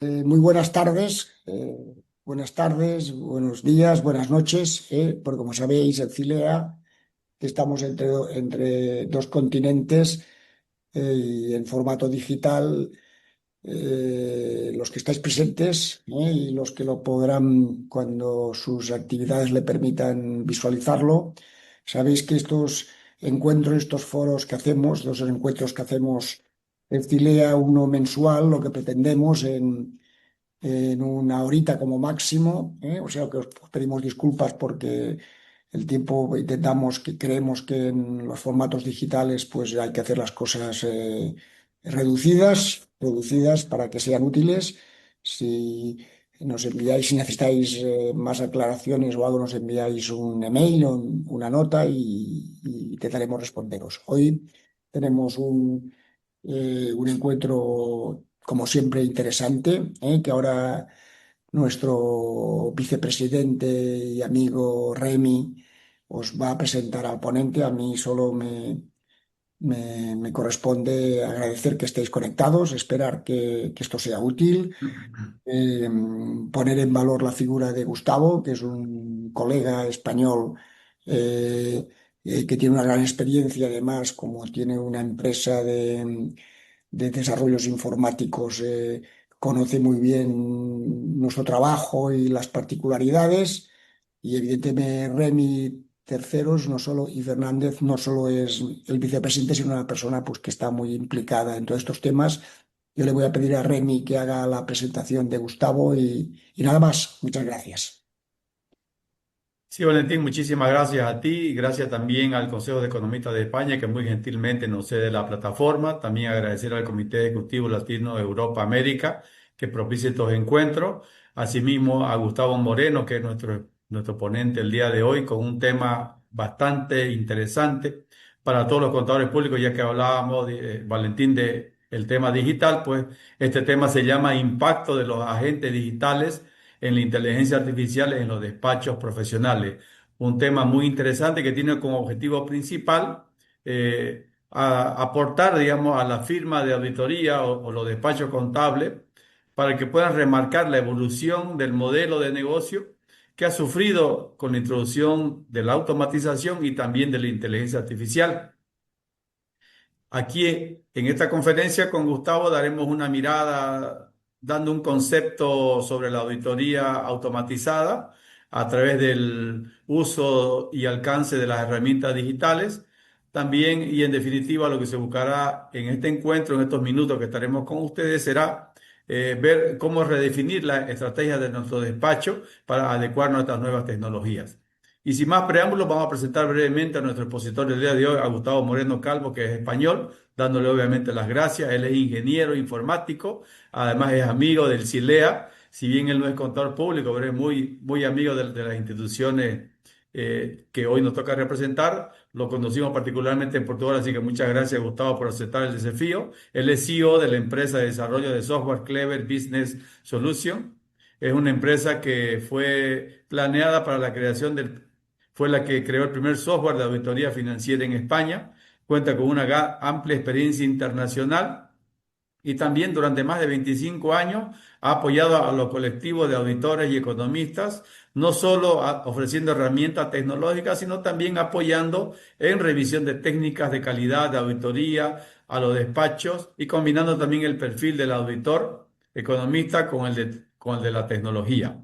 Muy buenas tardes, buenos días, buenas noches, porque como sabéis, en Cilea estamos entre dos continentes y en formato digital. Los que estáis presentes y los que lo podrán cuando sus actividades le permitan visualizarlo, sabéis que estos encuentros, estos foros que hacemos, los encuentros que hacemos en Cilea, uno mensual, lo que pretendemos en una horita como máximo, ¿eh? O sea que os pedimos disculpas porque el tiempo intentamos que creemos que en los formatos digitales pues hay que hacer las cosas reducidas para que sean útiles. Si nos enviáis, si necesitáis más aclaraciones o algo, nos enviáis un email o una nota y intentaremos responderos. Hoy tenemos un encuentro, como siempre, interesante, que ahora nuestro vicepresidente y amigo Remy os va a presentar al ponente. A mí solo me corresponde agradecer que estéis conectados, esperar que esto sea útil, eh, poner en valor la figura de Gustavo, que es un colega español que tiene una gran experiencia, además, como tiene una empresa de desarrollos informáticos, conoce muy bien nuestro trabajo y las particularidades. Y evidentemente Remy Terceros no solo, y Fernández no solo es el vicepresidente, sino una persona pues, que está muy implicada en todos estos temas. Yo le voy a pedir a Remy que haga la presentación de Gustavo y nada más. Muchas gracias. Sí, Valentín, muchísimas gracias a ti y gracias también al Consejo de Economistas de España que muy gentilmente nos cede la plataforma. También agradecer al Comité Ejecutivo Latino Europa América que propicia estos encuentros. Asimismo, a Gustavo Moreno, que es nuestro ponente el día de hoy, con un tema bastante interesante para todos los contadores públicos, ya que hablábamos, Valentín, de el tema digital, pues este tema se llama Impacto de los agentes digitales en la inteligencia artificial en los despachos profesionales. Un tema muy interesante que tiene como objetivo principal aportar, digamos, a la firma de auditoría o los despachos contables para que puedan remarcar la evolución del modelo de negocio que ha sufrido con la introducción de la automatización y también de la inteligencia artificial. Aquí en esta conferencia con Gustavo daremos una mirada dando un concepto sobre la auditoría automatizada a través del uso y alcance de las herramientas digitales. También y en definitiva lo que se buscará en este encuentro, en estos minutos que estaremos con ustedes, será ver cómo redefinir la estrategia de nuestro despacho para adecuarnos a estas nuevas tecnologías. Y sin más preámbulos, vamos a presentar brevemente a nuestro expositor del día de hoy, a Gustavo Moreno Calvo, que es español, dándole obviamente las gracias. Él es ingeniero informático, además es amigo del CILEA, si bien él no es contador público, pero es muy amigo de las instituciones que hoy nos toca representar. Lo conocimos particularmente en Portugal, así que muchas gracias, Gustavo, por aceptar el desafío. Él es CEO de la empresa de desarrollo de software Clever Business Solution. Es una empresa que fue planeada para la creación fue la que creó el primer software de auditoría financiera en España. Cuenta con una amplia experiencia internacional y también durante más de 25 años ha apoyado a los colectivos de auditores y economistas, no solo ofreciendo herramientas tecnológicas, sino también apoyando en revisión de técnicas de calidad de auditoría a los despachos y combinando también el perfil del auditor economista con el de la tecnología.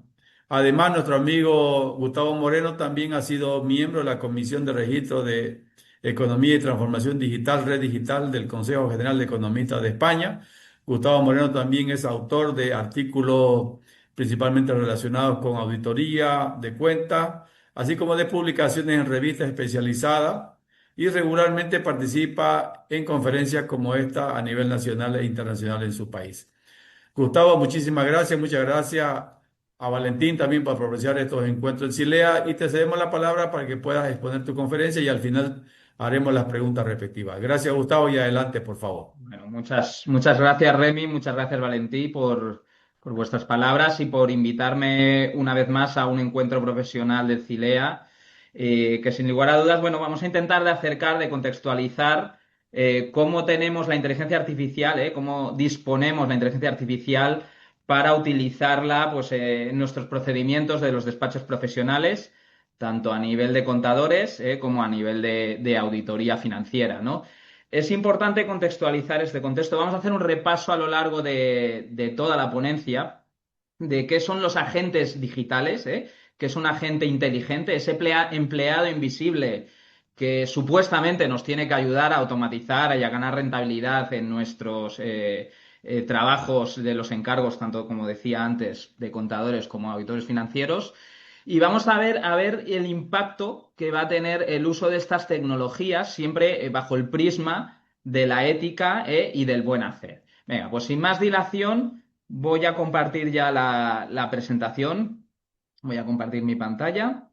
Además, nuestro amigo Gustavo Moreno también ha sido miembro de la Comisión de Registro de Economía y Transformación Digital, Red Digital del Consejo General de Economistas de España. Gustavo Moreno también es autor de artículos principalmente relacionados con auditoría de cuentas, así como de publicaciones en revistas especializadas y regularmente participa en conferencias como esta a nivel nacional e internacional en su país. Gustavo, muchísimas gracias, muchas gracias a Valentín también por propiciar estos encuentros en Silea y te cedemos la palabra para que puedas exponer tu conferencia y al final haremos las preguntas respectivas. Gracias, Gustavo, y adelante, por favor. Bueno, muchas gracias, Remy, muchas gracias, Valentí, por vuestras palabras y por invitarme una vez más a un encuentro profesional de Cilea, que sin lugar a dudas, bueno, vamos a intentar de acercar, de contextualizar cómo tenemos la inteligencia artificial, cómo disponemos la inteligencia artificial para utilizarla pues, en nuestros procedimientos de los despachos profesionales, tanto a nivel de contadores como a nivel de auditoría financiera, ¿no? Es importante contextualizar este contexto. Vamos a hacer un repaso a lo largo de toda la ponencia de qué son los agentes digitales, qué es un agente inteligente, ese empleado invisible que supuestamente nos tiene que ayudar a automatizar y a ganar rentabilidad en nuestros trabajos de los encargos, tanto como decía antes, de contadores como auditores financieros. Y vamos a ver el impacto que va a tener el uso de estas tecnologías, siempre bajo el prisma de la ética y del buen hacer. Venga, pues sin más dilación, voy a compartir ya la presentación. Voy a compartir mi pantalla.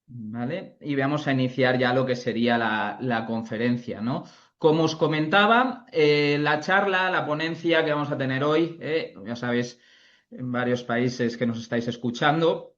¿Vale? Y vamos a iniciar ya lo que sería la conferencia, ¿no? Como os comentaba, la charla, la ponencia que vamos a tener hoy, ya sabéis, en varios países que nos estáis escuchando,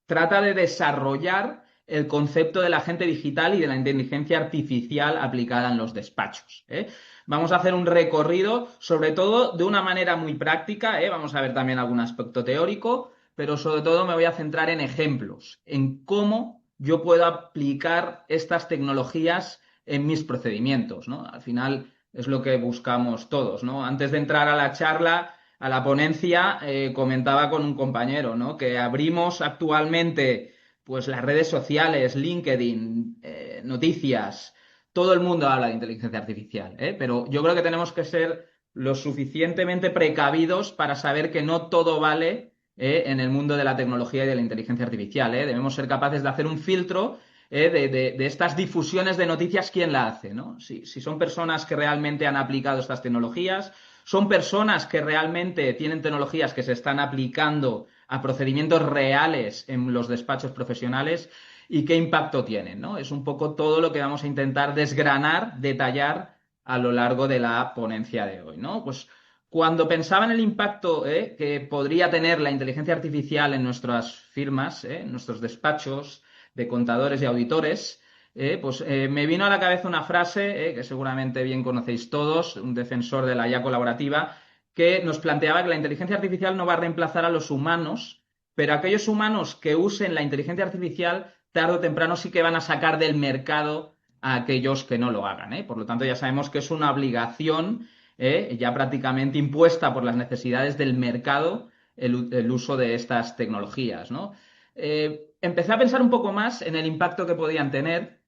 trata de desarrollar el concepto del agente digital y de la inteligencia artificial aplicada en los despachos, ¿eh? Vamos a hacer un recorrido, sobre todo de una manera muy práctica, ¿eh? Vamos a ver también algún aspecto teórico, pero sobre todo me voy a centrar en ejemplos, en cómo yo puedo aplicar estas tecnologías en mis procedimientos, ¿no? Al final es lo que buscamos todos, ¿no? Antes de entrar a la charla, a la ponencia, comentaba con un compañero, ¿no? Que abrimos actualmente, pues, las redes sociales, LinkedIn, noticias, todo el mundo habla de inteligencia artificial, ¿eh? Pero yo creo que tenemos que ser lo suficientemente precavidos para saber que no todo vale en el mundo de la tecnología y de la inteligencia artificial. Debemos ser capaces de hacer un filtro de estas difusiones de noticias, ¿quién la hace, ¿no? Si son personas que realmente han aplicado estas tecnologías, son personas que realmente tienen tecnologías que se están aplicando a procedimientos reales en los despachos profesionales y qué impacto tienen, ¿no? Es un poco todo lo que vamos a intentar desgranar, detallar a lo largo de la ponencia de hoy, ¿no? Pues cuando pensaba en el impacto que podría tener la inteligencia artificial en nuestras firmas, en nuestros despachos de contadores y auditores, me vino a la cabeza una frase que seguramente bien conocéis todos, un defensor de la IA colaborativa, que nos planteaba que la inteligencia artificial no va a reemplazar a los humanos, pero aquellos humanos que usen la inteligencia artificial, tarde o temprano sí que van a sacar del mercado a aquellos que no lo hagan, ¿eh? Por lo tanto, ya sabemos que es una obligación ya prácticamente impuesta por las necesidades del mercado el uso de estas tecnologías, ¿no? Empecé a pensar un poco más en el impacto que podían tener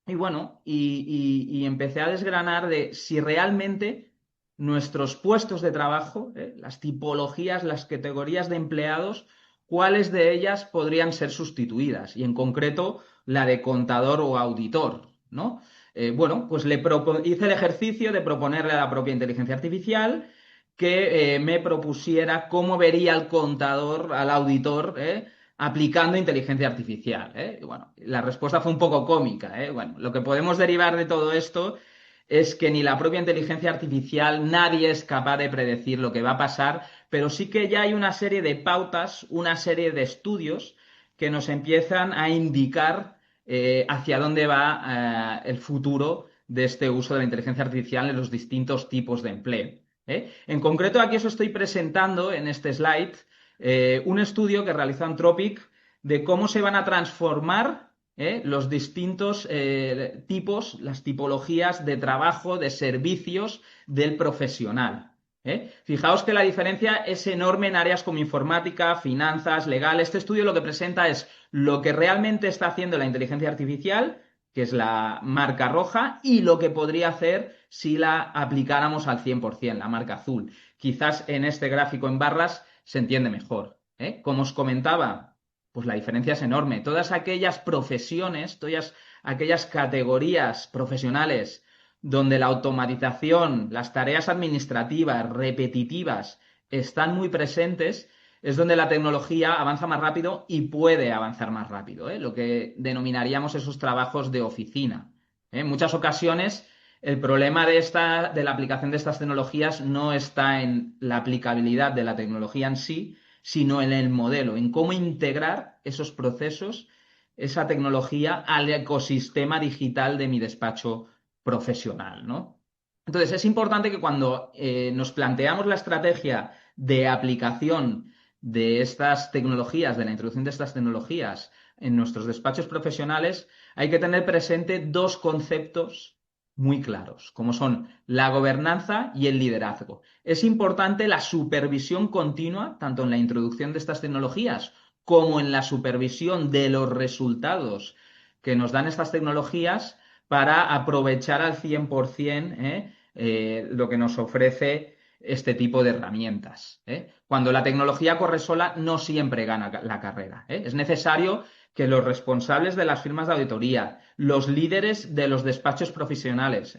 y bueno, y empecé a desgranar de si realmente nuestros puestos de trabajo, las tipologías, las categorías de empleados, cuáles de ellas podrían ser sustituidas y en concreto la de contador o auditor, ¿no? Pues hice el ejercicio de proponerle a la propia inteligencia artificial que me propusiera cómo vería el contador al auditor aplicando inteligencia artificial. Y bueno, la respuesta fue un poco cómica. Bueno, lo que podemos derivar de todo esto es que ni la propia inteligencia artificial, nadie es capaz de predecir lo que va a pasar, pero sí que ya hay una serie de pautas, una serie de estudios que nos empiezan a indicar hacia dónde va el futuro de este uso de la inteligencia artificial en los distintos tipos de empleo. En concreto, aquí os estoy presentando en este slide un estudio que realizó Anthropic de cómo se van a transformar los distintos tipos, las tipologías de trabajo, de servicios del profesional. Fijaos que la diferencia es enorme en áreas como informática, finanzas, legal. Este estudio lo que presenta es lo que realmente está haciendo la inteligencia artificial, que es la marca roja, y lo que podría hacer si la aplicáramos al 100%, la marca azul. Quizás en este gráfico en barras se entiende mejor. Como os comentaba, pues la diferencia es enorme. Todas aquellas profesiones, todas aquellas categorías profesionales donde la automatización, las tareas administrativas, repetitivas, están muy presentes, es donde la tecnología avanza más rápido y puede avanzar más rápido, lo que denominaríamos esos trabajos de oficina. En muchas ocasiones, el problema de la aplicación de estas tecnologías no está en la aplicabilidad de la tecnología en sí, sino en el modelo, en cómo integrar esos procesos, esa tecnología al ecosistema digital de mi despacho profesional, ¿no? Entonces, es importante que cuando nos planteamos la estrategia de aplicación de estas tecnologías, de la introducción de estas tecnologías en nuestros despachos profesionales, hay que tener presente dos conceptos muy claros, como son la gobernanza y el liderazgo. Es importante la supervisión continua, tanto en la introducción de estas tecnologías como en la supervisión de los resultados que nos dan estas tecnologías para aprovechar al 100% lo que nos ofrece este tipo de herramientas. Cuando la tecnología corre sola, no siempre gana la carrera. Es necesario que los responsables de las firmas de auditoría, los líderes de los despachos profesionales,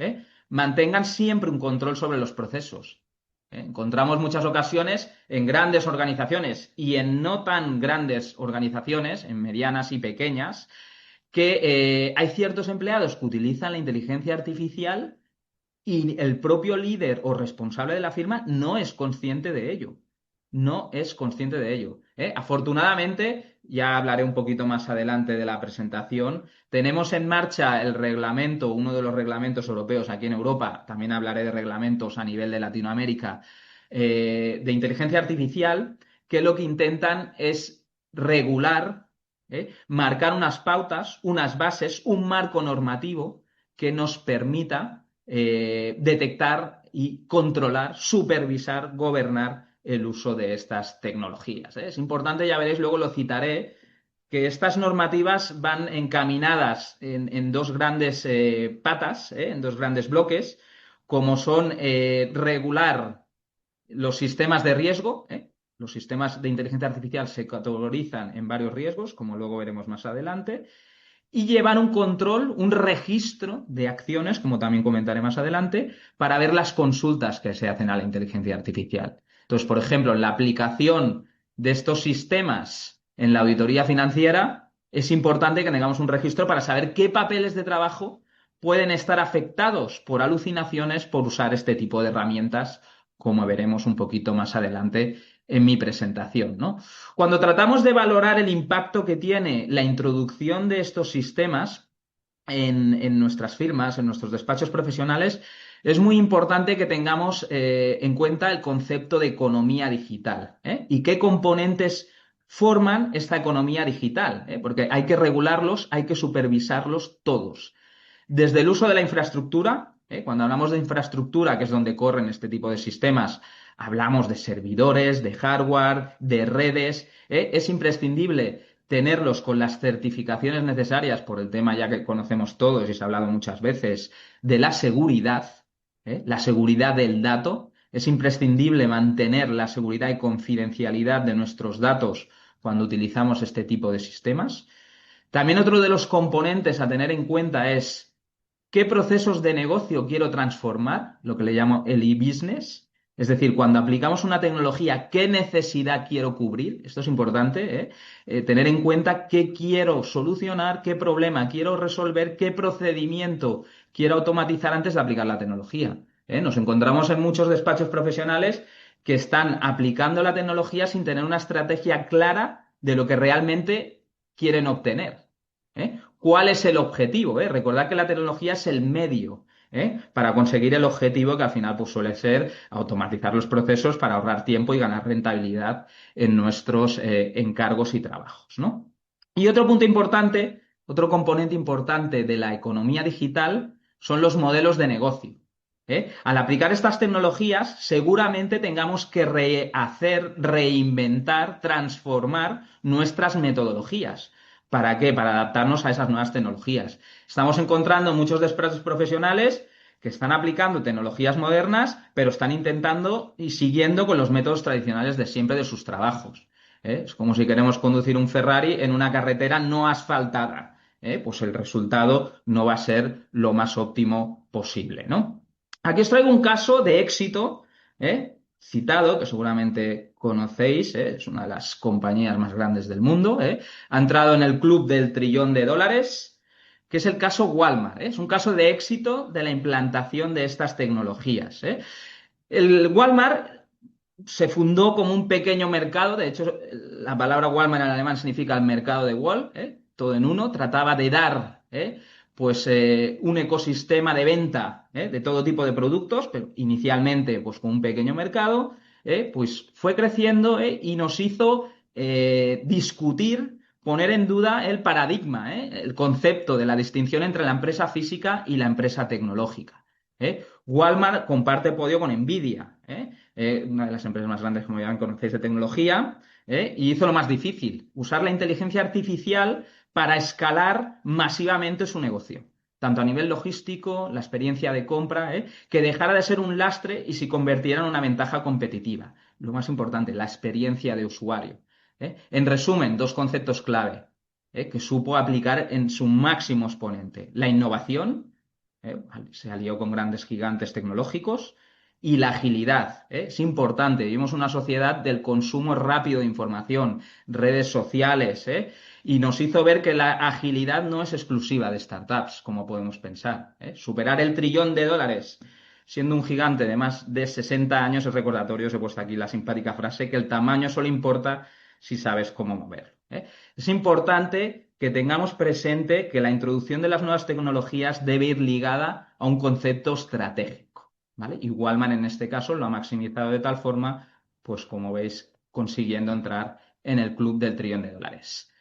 mantengan siempre un control sobre los procesos. Encontramos muchas ocasiones en grandes organizaciones y en no tan grandes organizaciones, en medianas y pequeñas, que hay ciertos empleados que utilizan la inteligencia artificial y el propio líder o responsable de la firma no es consciente de ello. No es consciente de ello. Afortunadamente, ya hablaré un poquito más adelante de la presentación, tenemos en marcha el reglamento, uno de los reglamentos europeos aquí en Europa, también hablaré de reglamentos a nivel de Latinoamérica, de inteligencia artificial, que lo que intentan es regular, marcar unas pautas, unas bases, un marco normativo que nos permita detectar y controlar, supervisar, gobernar el uso de estas tecnologías. Es importante, ya veréis, luego lo citaré, que estas normativas van encaminadas en dos grandes patas, en dos grandes bloques, como son regular los sistemas de riesgo. Los sistemas de inteligencia artificial se categorizan en varios riesgos, como luego veremos más adelante, y llevar un control, un registro de acciones, como también comentaré más adelante, para ver las consultas que se hacen a la inteligencia artificial. Entonces, por ejemplo, en la aplicación de estos sistemas en la auditoría financiera, es importante que tengamos un registro para saber qué papeles de trabajo pueden estar afectados por alucinaciones por usar este tipo de herramientas, como veremos un poquito más adelante en mi presentación, ¿no? Cuando tratamos de valorar el impacto que tiene la introducción de estos sistemas en nuestras firmas, en nuestros despachos profesionales, es muy importante que tengamos en cuenta el concepto de economía digital, y qué componentes forman esta economía digital, porque hay que regularlos, hay que supervisarlos todos. Desde el uso de la infraestructura, cuando hablamos de infraestructura, que es donde corren este tipo de sistemas, hablamos de servidores, de hardware, de redes. Es imprescindible tenerlos con las certificaciones necesarias por el tema ya que conocemos todos y se ha hablado muchas veces de la seguridad del dato. Es imprescindible mantener la seguridad y confidencialidad de nuestros datos cuando utilizamos este tipo de sistemas. También otro de los componentes a tener en cuenta es qué procesos de negocio quiero transformar, lo que le llamo el e-business. Es decir, cuando aplicamos una tecnología, ¿qué necesidad quiero cubrir? Esto es importante, tener en cuenta qué quiero solucionar, qué problema quiero resolver, qué procedimiento quiero automatizar antes de aplicar la tecnología. Nos encontramos en muchos despachos profesionales que están aplicando la tecnología sin tener una estrategia clara de lo que realmente quieren obtener. ¿Cuál es el objetivo? Recordad que la tecnología es el medio para conseguir el objetivo, que al final pues, suele ser automatizar los procesos para ahorrar tiempo y ganar rentabilidad en nuestros encargos y trabajos, ¿no? Y otro punto importante, otro componente importante de la economía digital son los modelos de negocio. Al aplicar estas tecnologías, seguramente tengamos que rehacer, reinventar, transformar nuestras metodologías. ¿Para qué? Para adaptarnos a esas nuevas tecnologías. Estamos encontrando muchos despachos profesionales que están aplicando tecnologías modernas, pero están intentando y siguiendo con los métodos tradicionales de siempre de sus trabajos. Es como si queremos conducir un Ferrari en una carretera no asfaltada. Pues el resultado no va a ser lo más óptimo posible, ¿no? Aquí os traigo un caso de éxito, citado, que seguramente conocéis, es una de las compañías más grandes del mundo, ha entrado en el club del $1 trillón, que es el caso Walmart. Es un caso de éxito de la implantación de estas tecnologías. El Walmart se fundó como un pequeño mercado, de hecho la palabra Walmart en alemán significa el mercado de Wall, todo en uno, trataba de dar un ecosistema de venta de todo tipo de productos, pero inicialmente pues con un pequeño mercado. pues fue creciendo, y nos hizo discutir, poner en duda el paradigma, el concepto de la distinción entre la empresa física y la empresa tecnológica. Walmart comparte podio con Nvidia, una de las empresas más grandes, como ya conocéis, de tecnología, y hizo lo más difícil, usar la inteligencia artificial para escalar masivamente su negocio, tanto a nivel logístico, la experiencia de compra, que dejara de ser un lastre y se convirtiera en una ventaja competitiva. Lo más importante, la experiencia de usuario. En resumen, dos conceptos clave, que supo aplicar en su máximo exponente: la innovación, se alió con grandes gigantes tecnológicos, y la agilidad. Es importante, vivimos una sociedad del consumo rápido de información, redes sociales, y nos hizo ver que la agilidad no es exclusiva de startups, como podemos pensar. Superar el $1.000.000.000 siendo un gigante de más de 60 años es recordatorio. Os he puesto aquí la simpática frase, que el tamaño solo importa si sabes cómo mover. Es importante que tengamos presente que la introducción de las nuevas tecnologías debe ir ligada a un concepto estratégico, ¿vale? Y Wallman en este caso lo ha maximizado de tal forma, pues como veis, consiguiendo entrar en el club del $1.000.000.000.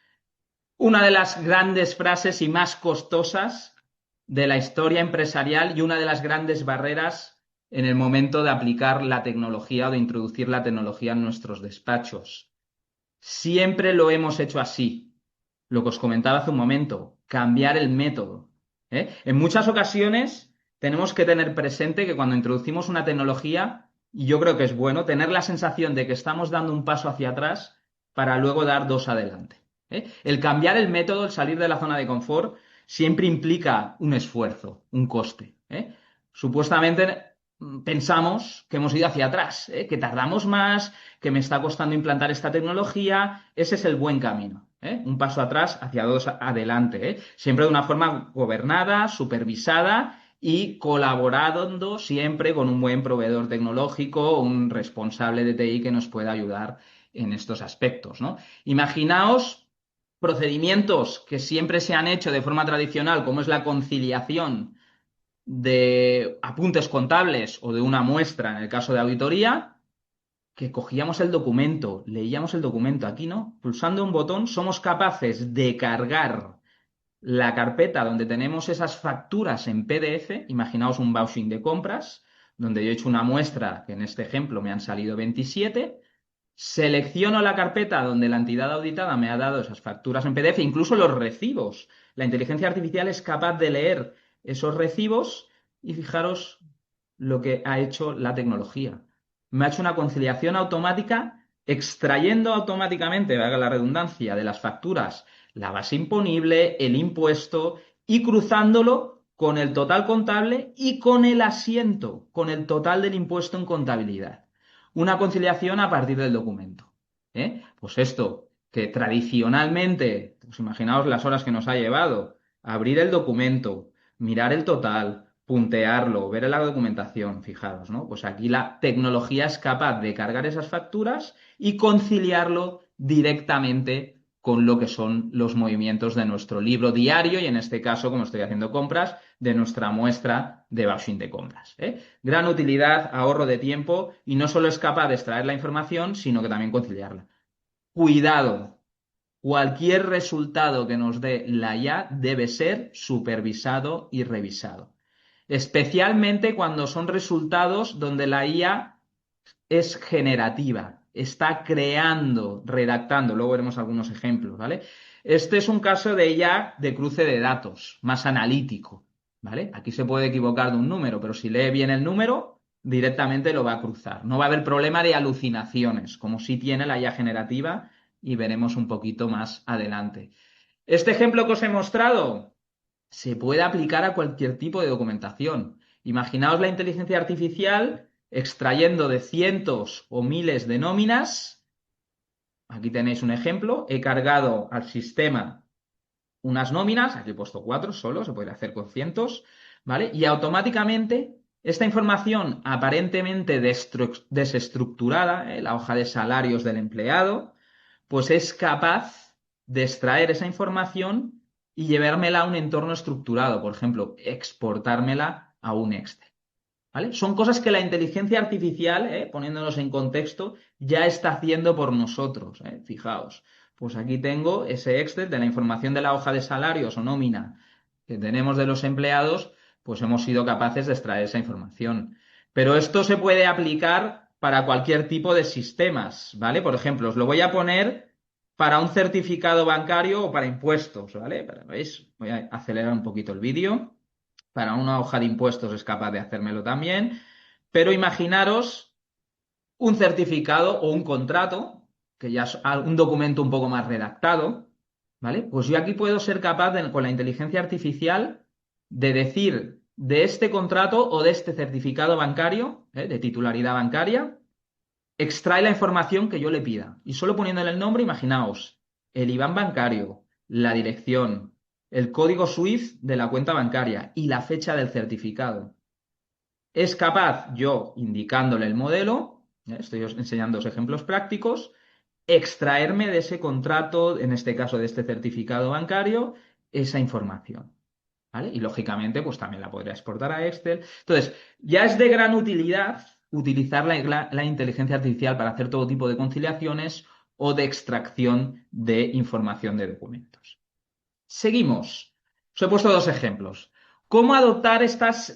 Una de las grandes frases y más costosas de la historia empresarial, y una de las grandes barreras en el momento de aplicar la tecnología o de introducir la tecnología en nuestros despachos. Siempre lo hemos hecho así. Lo que os comentaba hace un momento, cambiar el método. En muchas ocasiones tenemos que tener presente que cuando introducimos una tecnología, y yo creo que es bueno tener la sensación de que estamos dando un paso hacia atrás para luego dar dos adelante. El cambiar el método, el salir de la zona de confort, siempre implica un esfuerzo, un coste. Supuestamente pensamos que hemos ido hacia atrás, que tardamos más, que me está costando implantar esta tecnología. Ese es el buen camino. Un paso atrás hacia dos adelante. Siempre de una forma gobernada, supervisada y colaborando siempre con un buen proveedor tecnológico, un responsable de TI que nos pueda ayudar en estos aspectos, ¿no? Imaginaos procedimientos que siempre se han hecho de forma tradicional, como es la conciliación de apuntes contables o de una muestra en el caso de auditoría, que cogíamos el documento, leíamos el documento. Aquí no, pulsando un botón somos capaces de cargar la carpeta donde tenemos esas facturas en PDF. Imaginaos un vouching de compras, donde yo he hecho una muestra, que en este ejemplo me han salido 27, selecciono la carpeta donde la entidad auditada me ha dado esas facturas en PDF, incluso los recibos. La inteligencia artificial es capaz de leer esos recibos y fijaros lo que ha hecho la tecnología. Me ha hecho una conciliación automática, extrayendo automáticamente, valga la redundancia, de las facturas la base imponible, el impuesto, y cruzándolo con el total contable y con el asiento, con el total del impuesto en contabilidad. Una conciliación a partir del documento. Pues esto, que tradicionalmente, pues imaginaos las horas que nos ha llevado, abrir el documento, mirar el total, puntearlo, ver la documentación, fijaros, ¿no? Pues aquí la tecnología es capaz de cargar esas facturas y conciliarlo directamente con lo que son los movimientos de nuestro libro diario, y en este caso, como estoy haciendo compras, de nuestra muestra de vouching de compras. Gran utilidad, ahorro de tiempo, y no solo es capaz de extraer la información, sino que también conciliarla. Cuidado, cualquier resultado que nos dé la IA debe ser supervisado y revisado, especialmente cuando son resultados donde la IA es generativa, está creando, redactando. Luego veremos algunos ejemplos, ¿vale? Este es un caso de IA de cruce de datos, más analítico, ¿vale? Aquí se puede equivocar de un número, pero si lee bien el número, directamente lo va a cruzar. No va a haber problema de alucinaciones, como sí tiene la IA generativa, y veremos un poquito más adelante. Este ejemplo que os he mostrado se puede aplicar a cualquier tipo de documentación. Imaginaos la inteligencia artificial extrayendo de cientos o miles de nóminas. Aquí tenéis un ejemplo. He cargado al sistema unas nóminas, aquí he puesto 4 solo, se puede hacer con cientos, ¿vale? Y automáticamente esta información aparentemente desestructurada, la hoja de salarios del empleado, pues es capaz de extraer esa información y llevármela a un entorno estructurado, por ejemplo, exportármela a un Excel. ¿vale? Son cosas que la inteligencia artificial, poniéndonos en contexto, ya está haciendo por nosotros, ¿eh? Fijaos, pues aquí tengo ese Excel de la información de la hoja de salarios o nómina que tenemos de los empleados, pues hemos sido capaces de extraer esa información. Pero esto se puede aplicar para cualquier tipo de sistemas, ¿vale? Por ejemplo, os lo voy a poner para un certificado bancario o para impuestos, ¿vale? ¿Veis? Voy a acelerar un poquito el vídeo. Para una hoja de impuestos es capaz de hacérmelo también, pero imaginaros un certificado o un contrato, que ya es un documento un poco más redactado, ¿vale? Pues yo aquí puedo ser capaz, con la inteligencia artificial, de decir de este contrato o de este certificado bancario, de titularidad bancaria, extrae la información que yo le pida. Y solo poniéndole el nombre, imaginaos, el IBAN bancario, la dirección, el código SWIFT de la cuenta bancaria y la fecha del certificado. Es capaz, yo indicándole el modelo, estoy enseñando ejemplos prácticos, extraerme de ese contrato, en este caso de este certificado bancario, esa información. ¿Vale? Y lógicamente, pues también la podría exportar a Excel. Entonces, ya es de gran utilidad utilizar la inteligencia artificial para hacer todo tipo de conciliaciones o de extracción de información de documentos. Seguimos. Os he puesto dos ejemplos. ¿Cómo adoptar estas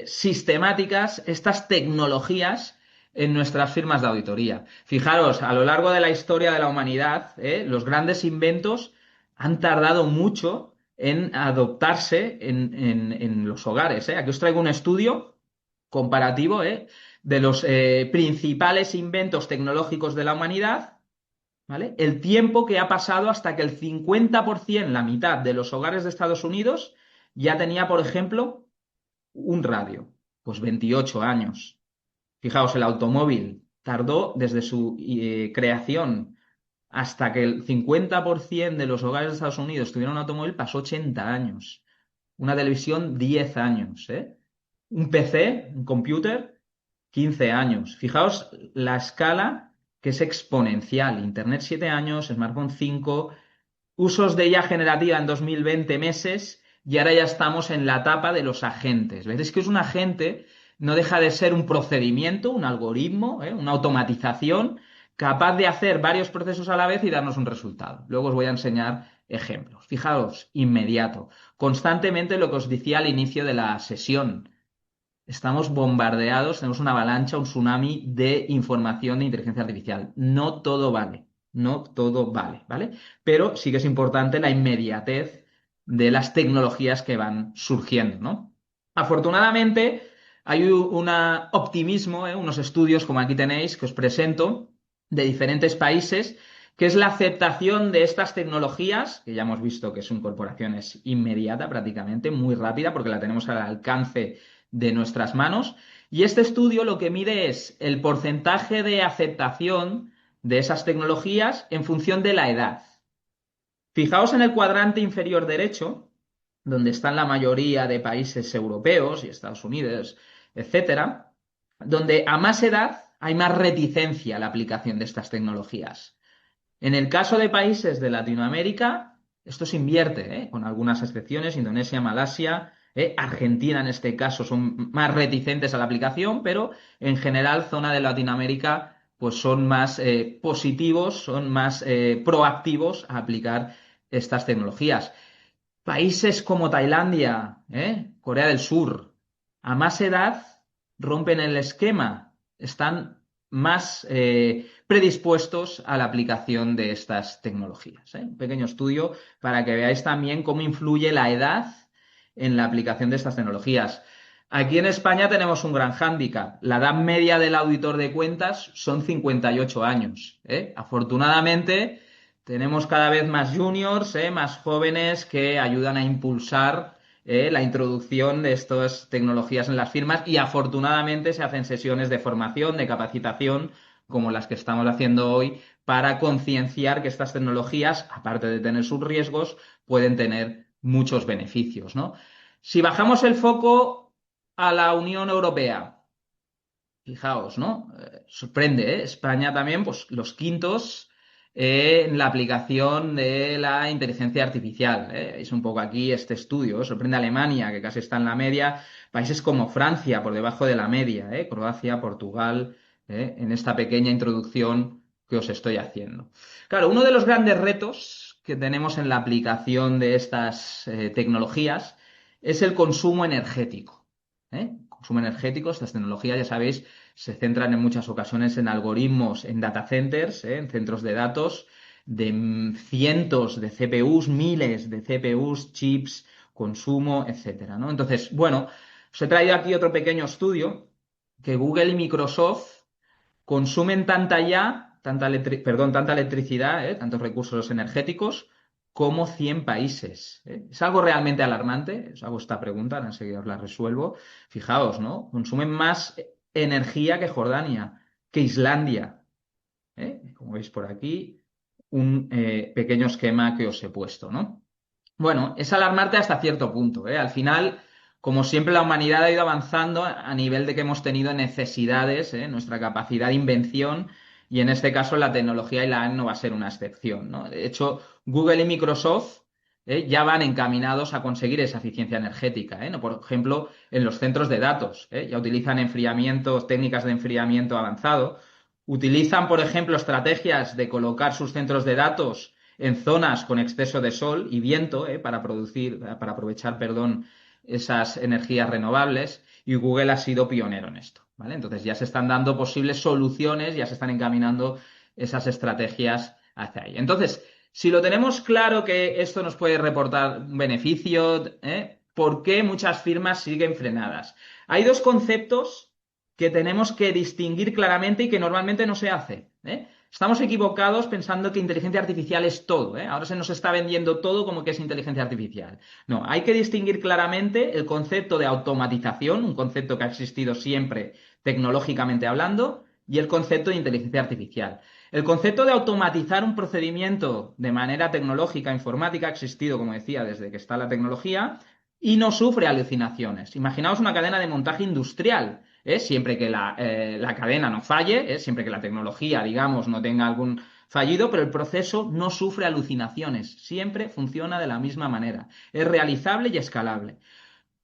sistemáticas, estas tecnologías en nuestras firmas de auditoría? Fijaros, a lo largo de la historia de la humanidad, los grandes inventos han tardado mucho en adoptarse en los hogares. Aquí os traigo un estudio comparativo, de los principales inventos tecnológicos de la humanidad, ¿vale? El tiempo que ha pasado hasta que el 50%, la mitad de los hogares de Estados Unidos, ya tenía, por ejemplo, un radio. Pues 28 años. Fijaos, el automóvil tardó desde su creación hasta que el 50% de los hogares de Estados Unidos tuvieron un automóvil, pasó 80 años. Una televisión, 10 años, ¿eh? Un PC, un computer, 15 años. Fijaos la escala que es exponencial. Internet 7 años, smartphone 5, usos de IA generativa en 2020 meses y ahora ya estamos en la etapa de los agentes. ¿Ves? Es que es un agente, no deja de ser un procedimiento, un algoritmo, una automatización capaz de hacer varios procesos a la vez y darnos un resultado. Luego os voy a enseñar ejemplos. Fijaos, inmediato. Constantemente lo que os decía al inicio de la sesión. Estamos bombardeados, tenemos una avalancha, un tsunami de información de inteligencia artificial. No todo vale, no todo vale, ¿vale? Pero sí que es importante la inmediatez de las tecnologías que van surgiendo, ¿no? Afortunadamente, hay un optimismo, unos estudios como aquí tenéis que os presento de diferentes países, que es la aceptación de estas tecnologías, que ya hemos visto que su incorporación es inmediata prácticamente, muy rápida, porque la tenemos al alcance de nuestras manos. Y este estudio lo que mide es el porcentaje de aceptación de esas tecnologías en función de la edad. Fijaos en el cuadrante inferior derecho, donde están la mayoría de países europeos y Estados Unidos, etcétera, donde a más edad hay más reticencia a la aplicación de estas tecnologías. En el caso de países de Latinoamérica, esto se invierte, con algunas excepciones, Indonesia, Malasia, Argentina en este caso son más reticentes a la aplicación, pero en general zona de Latinoamérica pues son más positivos, son más proactivos a aplicar estas tecnologías. Países como Tailandia, Corea del Sur, a más edad rompen el esquema, están más predispuestos a la aplicación de estas tecnologías. Un pequeño estudio para que veáis también cómo influye la edad en la aplicación de estas tecnologías. Aquí en España tenemos un gran hándicap. La edad media del auditor de cuentas son 58 años. Afortunadamente, tenemos cada vez más juniors, más jóvenes que ayudan a impulsar la introducción de estas tecnologías en las firmas y afortunadamente se hacen sesiones de formación, de capacitación, como las que estamos haciendo hoy, para concienciar que estas tecnologías, aparte de tener sus riesgos, pueden tener muchos beneficios, ¿no? Si bajamos el foco a la Unión Europea, fijaos, ¿no? Sorprende, España también, pues los quintos en la aplicación de la inteligencia artificial. Es un poco aquí este estudio. Sorprende a Alemania, que casi está en la media. Países como Francia, por debajo de la media. Croacia, Portugal, en esta pequeña introducción que os estoy haciendo. Claro, uno de los grandes retos que tenemos en la aplicación de estas tecnologías es el consumo energético. Consumo energético, estas tecnologías, ya sabéis, se centran en muchas ocasiones en algoritmos, en data centers, en centros de datos, de cientos de CPUs, miles de CPUs, chips, consumo, etcétera, ¿no? Entonces, bueno, os he traído aquí otro pequeño estudio que Google y Microsoft consumen tanta electricidad, tantos recursos energéticos, como 100 países. Es algo realmente alarmante. Os hago esta pregunta, enseguida os la resuelvo. Fijaos, ¿no? Consumen más energía que Jordania, que Islandia. Como veis por aquí, un pequeño esquema que os he puesto, ¿no? Bueno, es alarmante hasta cierto punto, ¿eh? Al final, como siempre, la humanidad ha ido avanzando a nivel de que hemos tenido necesidades, nuestra capacidad de invención, y en este caso la tecnología y la AI no va a ser una excepción, ¿no? De hecho, Google y Microsoft ya van encaminados a conseguir esa eficiencia energética, ¿no? Por ejemplo, en los centros de datos, ya utilizan técnicas de enfriamiento avanzado, utilizan, por ejemplo, estrategias de colocar sus centros de datos en zonas con exceso de sol y viento, para aprovechar, perdón, esas energías renovables, y Google ha sido pionero en esto, ¿vale? Entonces ya se están dando posibles soluciones, ya se están encaminando esas estrategias hacia ahí. Entonces, si lo tenemos claro que esto nos puede reportar un beneficio, ¿por qué muchas firmas siguen frenadas? Hay dos conceptos que tenemos que distinguir claramente y que normalmente no se hace, Estamos equivocados pensando que inteligencia artificial es todo, Ahora se nos está vendiendo todo como que es inteligencia artificial. No, hay que distinguir claramente el concepto de automatización, un concepto que ha existido siempre tecnológicamente hablando, y el concepto de inteligencia artificial. El concepto de automatizar un procedimiento de manera tecnológica, informática, ha existido, como decía, desde que está la tecnología y no sufre alucinaciones. Imaginaos una cadena de montaje industrial. Siempre que la cadena no falle, siempre que la tecnología, digamos, no tenga algún fallido, pero el proceso no sufre alucinaciones, siempre funciona de la misma manera, es realizable y escalable.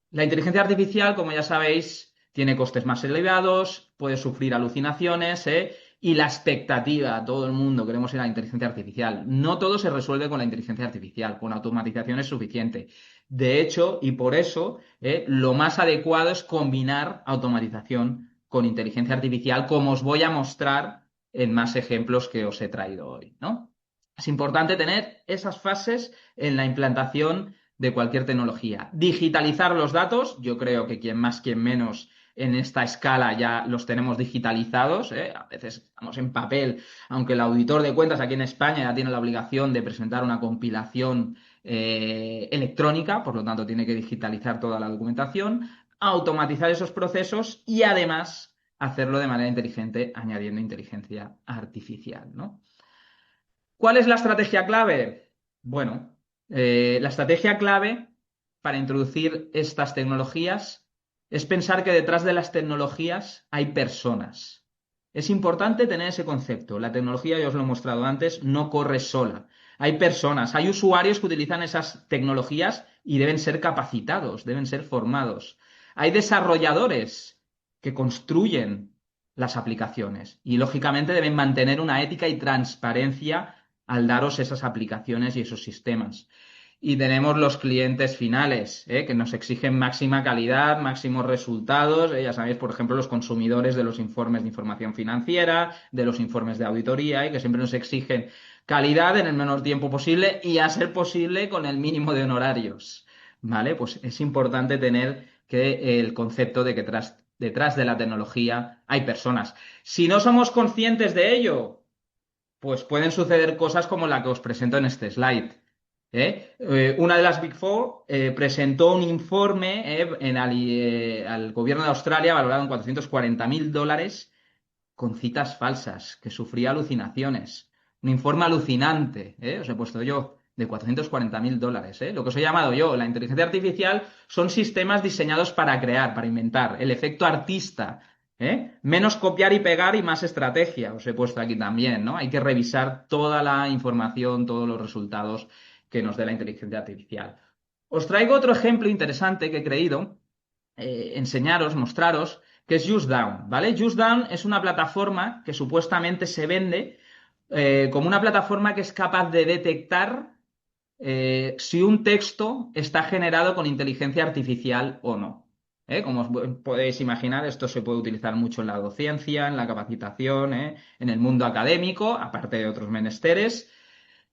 La inteligencia artificial, como ya sabéis, tiene costes más elevados, puede sufrir alucinaciones, y la expectativa, todo el mundo queremos ir a la inteligencia artificial. No todo se resuelve con la inteligencia artificial, con automatización es suficiente. De hecho, y por eso, lo más adecuado es combinar automatización con inteligencia artificial, como os voy a mostrar en más ejemplos que os he traído hoy, ¿no? Es importante tener esas fases en la implantación de cualquier tecnología. Digitalizar los datos, yo creo que quien más, quien menos en esta escala ya los tenemos digitalizados, A veces estamos en papel, aunque el auditor de cuentas aquí en España ya tiene la obligación de presentar una compilación electrónica, por lo tanto tiene que digitalizar toda la documentación, automatizar esos procesos y además hacerlo de manera inteligente añadiendo inteligencia artificial, ¿no? ¿Cuál es la estrategia clave? Bueno, la estrategia clave para introducir estas tecnologías es pensar que detrás de las tecnologías hay personas. Es importante tener ese concepto. La tecnología, ya os lo he mostrado antes, no corre sola. Hay personas, hay usuarios que utilizan esas tecnologías y deben ser capacitados, deben ser formados. Hay desarrolladores que construyen las aplicaciones y, lógicamente, deben mantener una ética y transparencia al daros esas aplicaciones y esos sistemas. Y tenemos los clientes finales, que nos exigen máxima calidad, máximos resultados. Ya sabéis, por ejemplo, los consumidores de los informes de información financiera, de los informes de auditoría, que siempre nos exigen calidad en el menor tiempo posible y, a ser posible, con el mínimo de honorarios. ¿Vale? Pues es importante tener el concepto de que detrás de la tecnología hay personas. Si no somos conscientes de ello, pues pueden suceder cosas como la que os presento en este slide. Una de las Big Four presentó un informe al gobierno de Australia valorado en $440.000 con citas falsas, que sufría alucinaciones. Un informe alucinante, os he puesto yo, de $440.000. Lo que os he llamado yo, la inteligencia artificial, son sistemas diseñados para crear, para inventar. El efecto artista, Menos copiar y pegar y más estrategia, os he puesto aquí también, ¿no? Hay que revisar toda la información, todos los resultados que nos dé la inteligencia artificial. Os traigo otro ejemplo interesante que he creído enseñaros, mostraros, que es JustDown, ¿vale? JustDown es una plataforma que supuestamente se vende como una plataforma que es capaz de detectar si un texto está generado con inteligencia artificial o no. Como os podéis imaginar, esto se puede utilizar mucho en la docencia, en la capacitación, en el mundo académico, aparte de otros menesteres.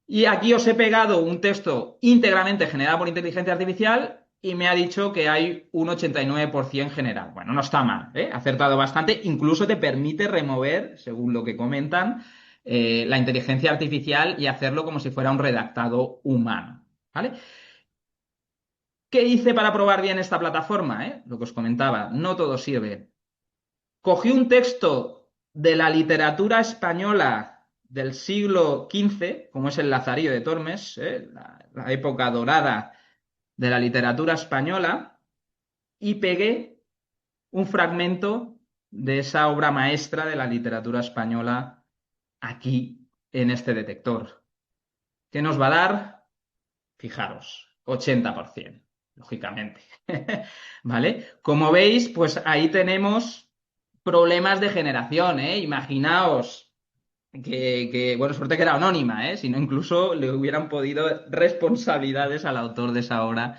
Y aquí os he pegado un texto íntegramente generado por inteligencia artificial y me ha dicho que hay un 89% general. Bueno, no está mal, ¿eh? Ha acertado bastante. Incluso te permite remover, según lo que comentan, la inteligencia artificial y hacerlo como si fuera un redactado humano, ¿vale? ¿Qué hice para probar bien esta plataforma? Lo que os comentaba, no todo sirve. Cogí un texto de la literatura española del siglo XV, como es el Lazarillo de Tormes, la época dorada de la literatura española, y pegué un fragmento de esa obra maestra de la literatura española aquí en este detector. ¿Qué nos va a dar? Fijaros, 80%, lógicamente. ¿Vale? Como veis, pues ahí tenemos problemas de generación, ¿eh? Imaginaos bueno, suerte que era anónima, ¿eh? Si no, incluso le hubieran podido responsabilidades al autor de esa obra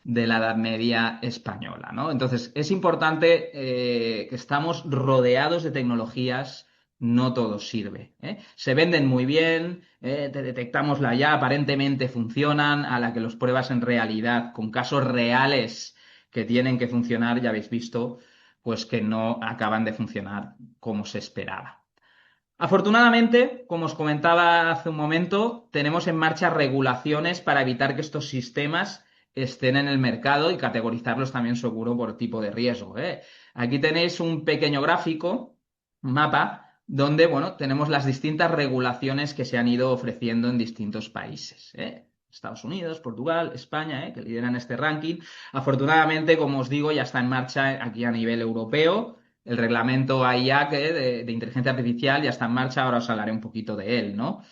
de la Edad Media española, ¿no? Entonces, es importante que estamos rodeados de tecnologías, no todo sirve, ¿eh? Se venden muy bien, te detectamos la ya, aparentemente funcionan, a la que los pruebas en realidad, con casos reales que tienen que funcionar, ya habéis visto, pues que no acaban de funcionar como se esperaba. Afortunadamente, como os comentaba hace un momento, tenemos en marcha regulaciones para evitar que estos sistemas estén en el mercado y categorizarlos también seguro por tipo de riesgo, ¿eh? Aquí tenéis un pequeño gráfico, un mapa, donde, bueno, tenemos las distintas regulaciones que se han ido ofreciendo en distintos países, ¿eh? Estados Unidos, Portugal, España, que lideran este ranking. Afortunadamente, como os digo, ya está en marcha aquí a nivel europeo. El reglamento AIAC de inteligencia artificial ya está en marcha, ahora os hablaré un poquito de él, ¿no?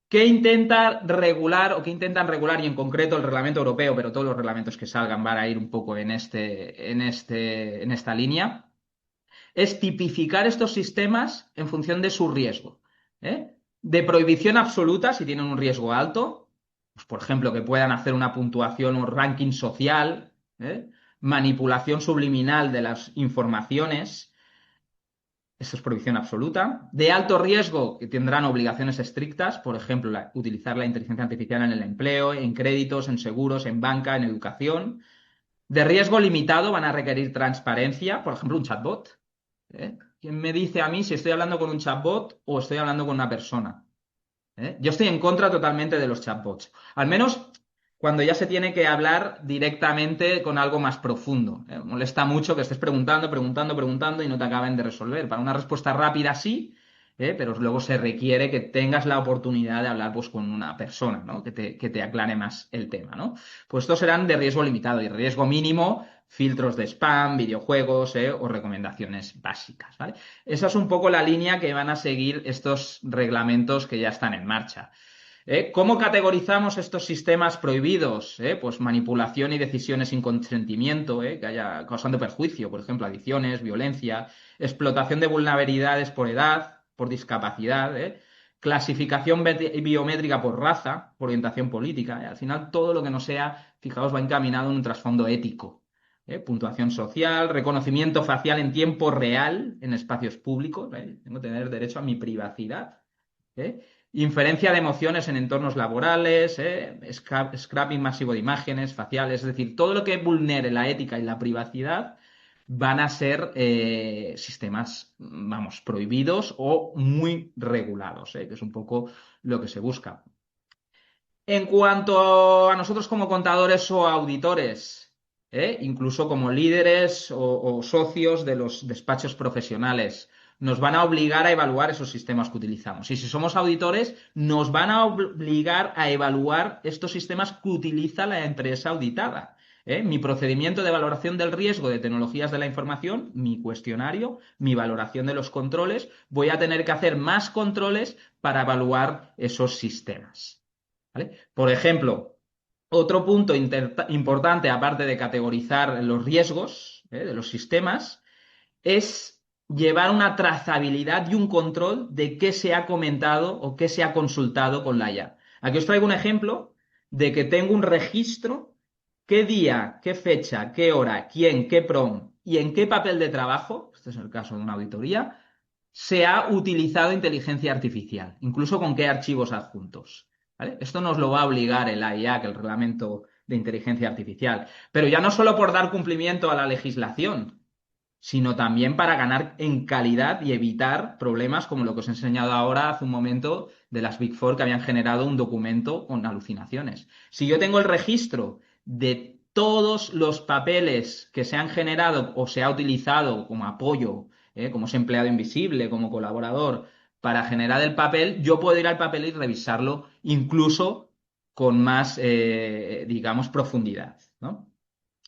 ¿Qué intenta regular o qué intentan regular y en concreto el reglamento europeo, pero todos los reglamentos que salgan van a ir un poco en esta línea? Es tipificar estos sistemas en función de su riesgo, ¿eh? De prohibición absoluta si tienen un riesgo alto, pues por ejemplo que puedan hacer una puntuación o ranking social, ¿eh? Manipulación subliminal de las informaciones. Esto es prohibición absoluta. De alto riesgo, que tendrán obligaciones estrictas, por ejemplo, utilizar la inteligencia artificial en el empleo, en créditos, en seguros, en banca, en educación. De riesgo limitado, van a requerir transparencia, por ejemplo, un chatbot. ¿Quién me dice a mí si estoy hablando con un chatbot o estoy hablando con una persona? Yo estoy en contra totalmente de los chatbots. Al menos cuando ya se tiene que hablar directamente con algo más profundo. Molesta mucho que estés preguntando, preguntando, preguntando y no te acaben de resolver. Para una respuesta rápida sí, pero luego se requiere que tengas la oportunidad de hablar pues, con una persona, ¿no? Que te aclare más el tema, ¿no? Pues estos serán de riesgo limitado y riesgo mínimo, filtros de spam, videojuegos, o recomendaciones básicas, ¿vale? Esa es un poco la línea que van a seguir estos reglamentos que ya están en marcha. ¿Cómo categorizamos estos sistemas prohibidos? Pues manipulación y decisiones sin consentimiento, que haya causando perjuicio, por ejemplo, adicciones, violencia, explotación de vulnerabilidades por edad, por discapacidad, clasificación biométrica por raza, por orientación política. Al final, todo lo que no sea, fijaos, va encaminado en un trasfondo ético. Puntuación social, reconocimiento facial en tiempo real en espacios públicos. Tengo que tener derecho a mi privacidad. Inferencia de emociones en entornos laborales, scrapping masivo de imágenes faciales, es decir, todo lo que vulnere la ética y la privacidad van a ser sistemas, vamos, prohibidos o muy regulados, que es un poco lo que se busca. En cuanto a nosotros como contadores o auditores, incluso como líderes o socios de los despachos profesionales, nos van a obligar a evaluar esos sistemas que utilizamos. Y si somos auditores, nos van a obligar a evaluar estos sistemas que utiliza la empresa auditada. Mi procedimiento de valoración del riesgo de tecnologías de la información, mi cuestionario, mi valoración de los controles, voy a tener que hacer más controles para evaluar esos sistemas. ¿Vale? Por ejemplo, otro punto importante, aparte de categorizar los riesgos, de los sistemas, es llevar una trazabilidad y un control de qué se ha comentado o qué se ha consultado con la IA. Aquí os traigo un ejemplo de que tengo un registro, qué día, qué fecha, qué hora, quién, qué PROM y en qué papel de trabajo, este es el caso de una auditoría, se ha utilizado inteligencia artificial, incluso con qué archivos adjuntos. ¿Vale? Esto nos lo va a obligar el AIAC, el Reglamento de Inteligencia Artificial, pero ya no solo por dar cumplimiento a la legislación, sino también para ganar en calidad y evitar problemas como lo que os he enseñado ahora hace un momento de las Big Four que habían generado un documento con alucinaciones. Si yo tengo el registro de todos los papeles que se han generado o se ha utilizado como apoyo, como ese empleado invisible, como colaborador, para generar el papel, yo puedo ir al papel y revisarlo incluso con más, digamos, profundidad, ¿no?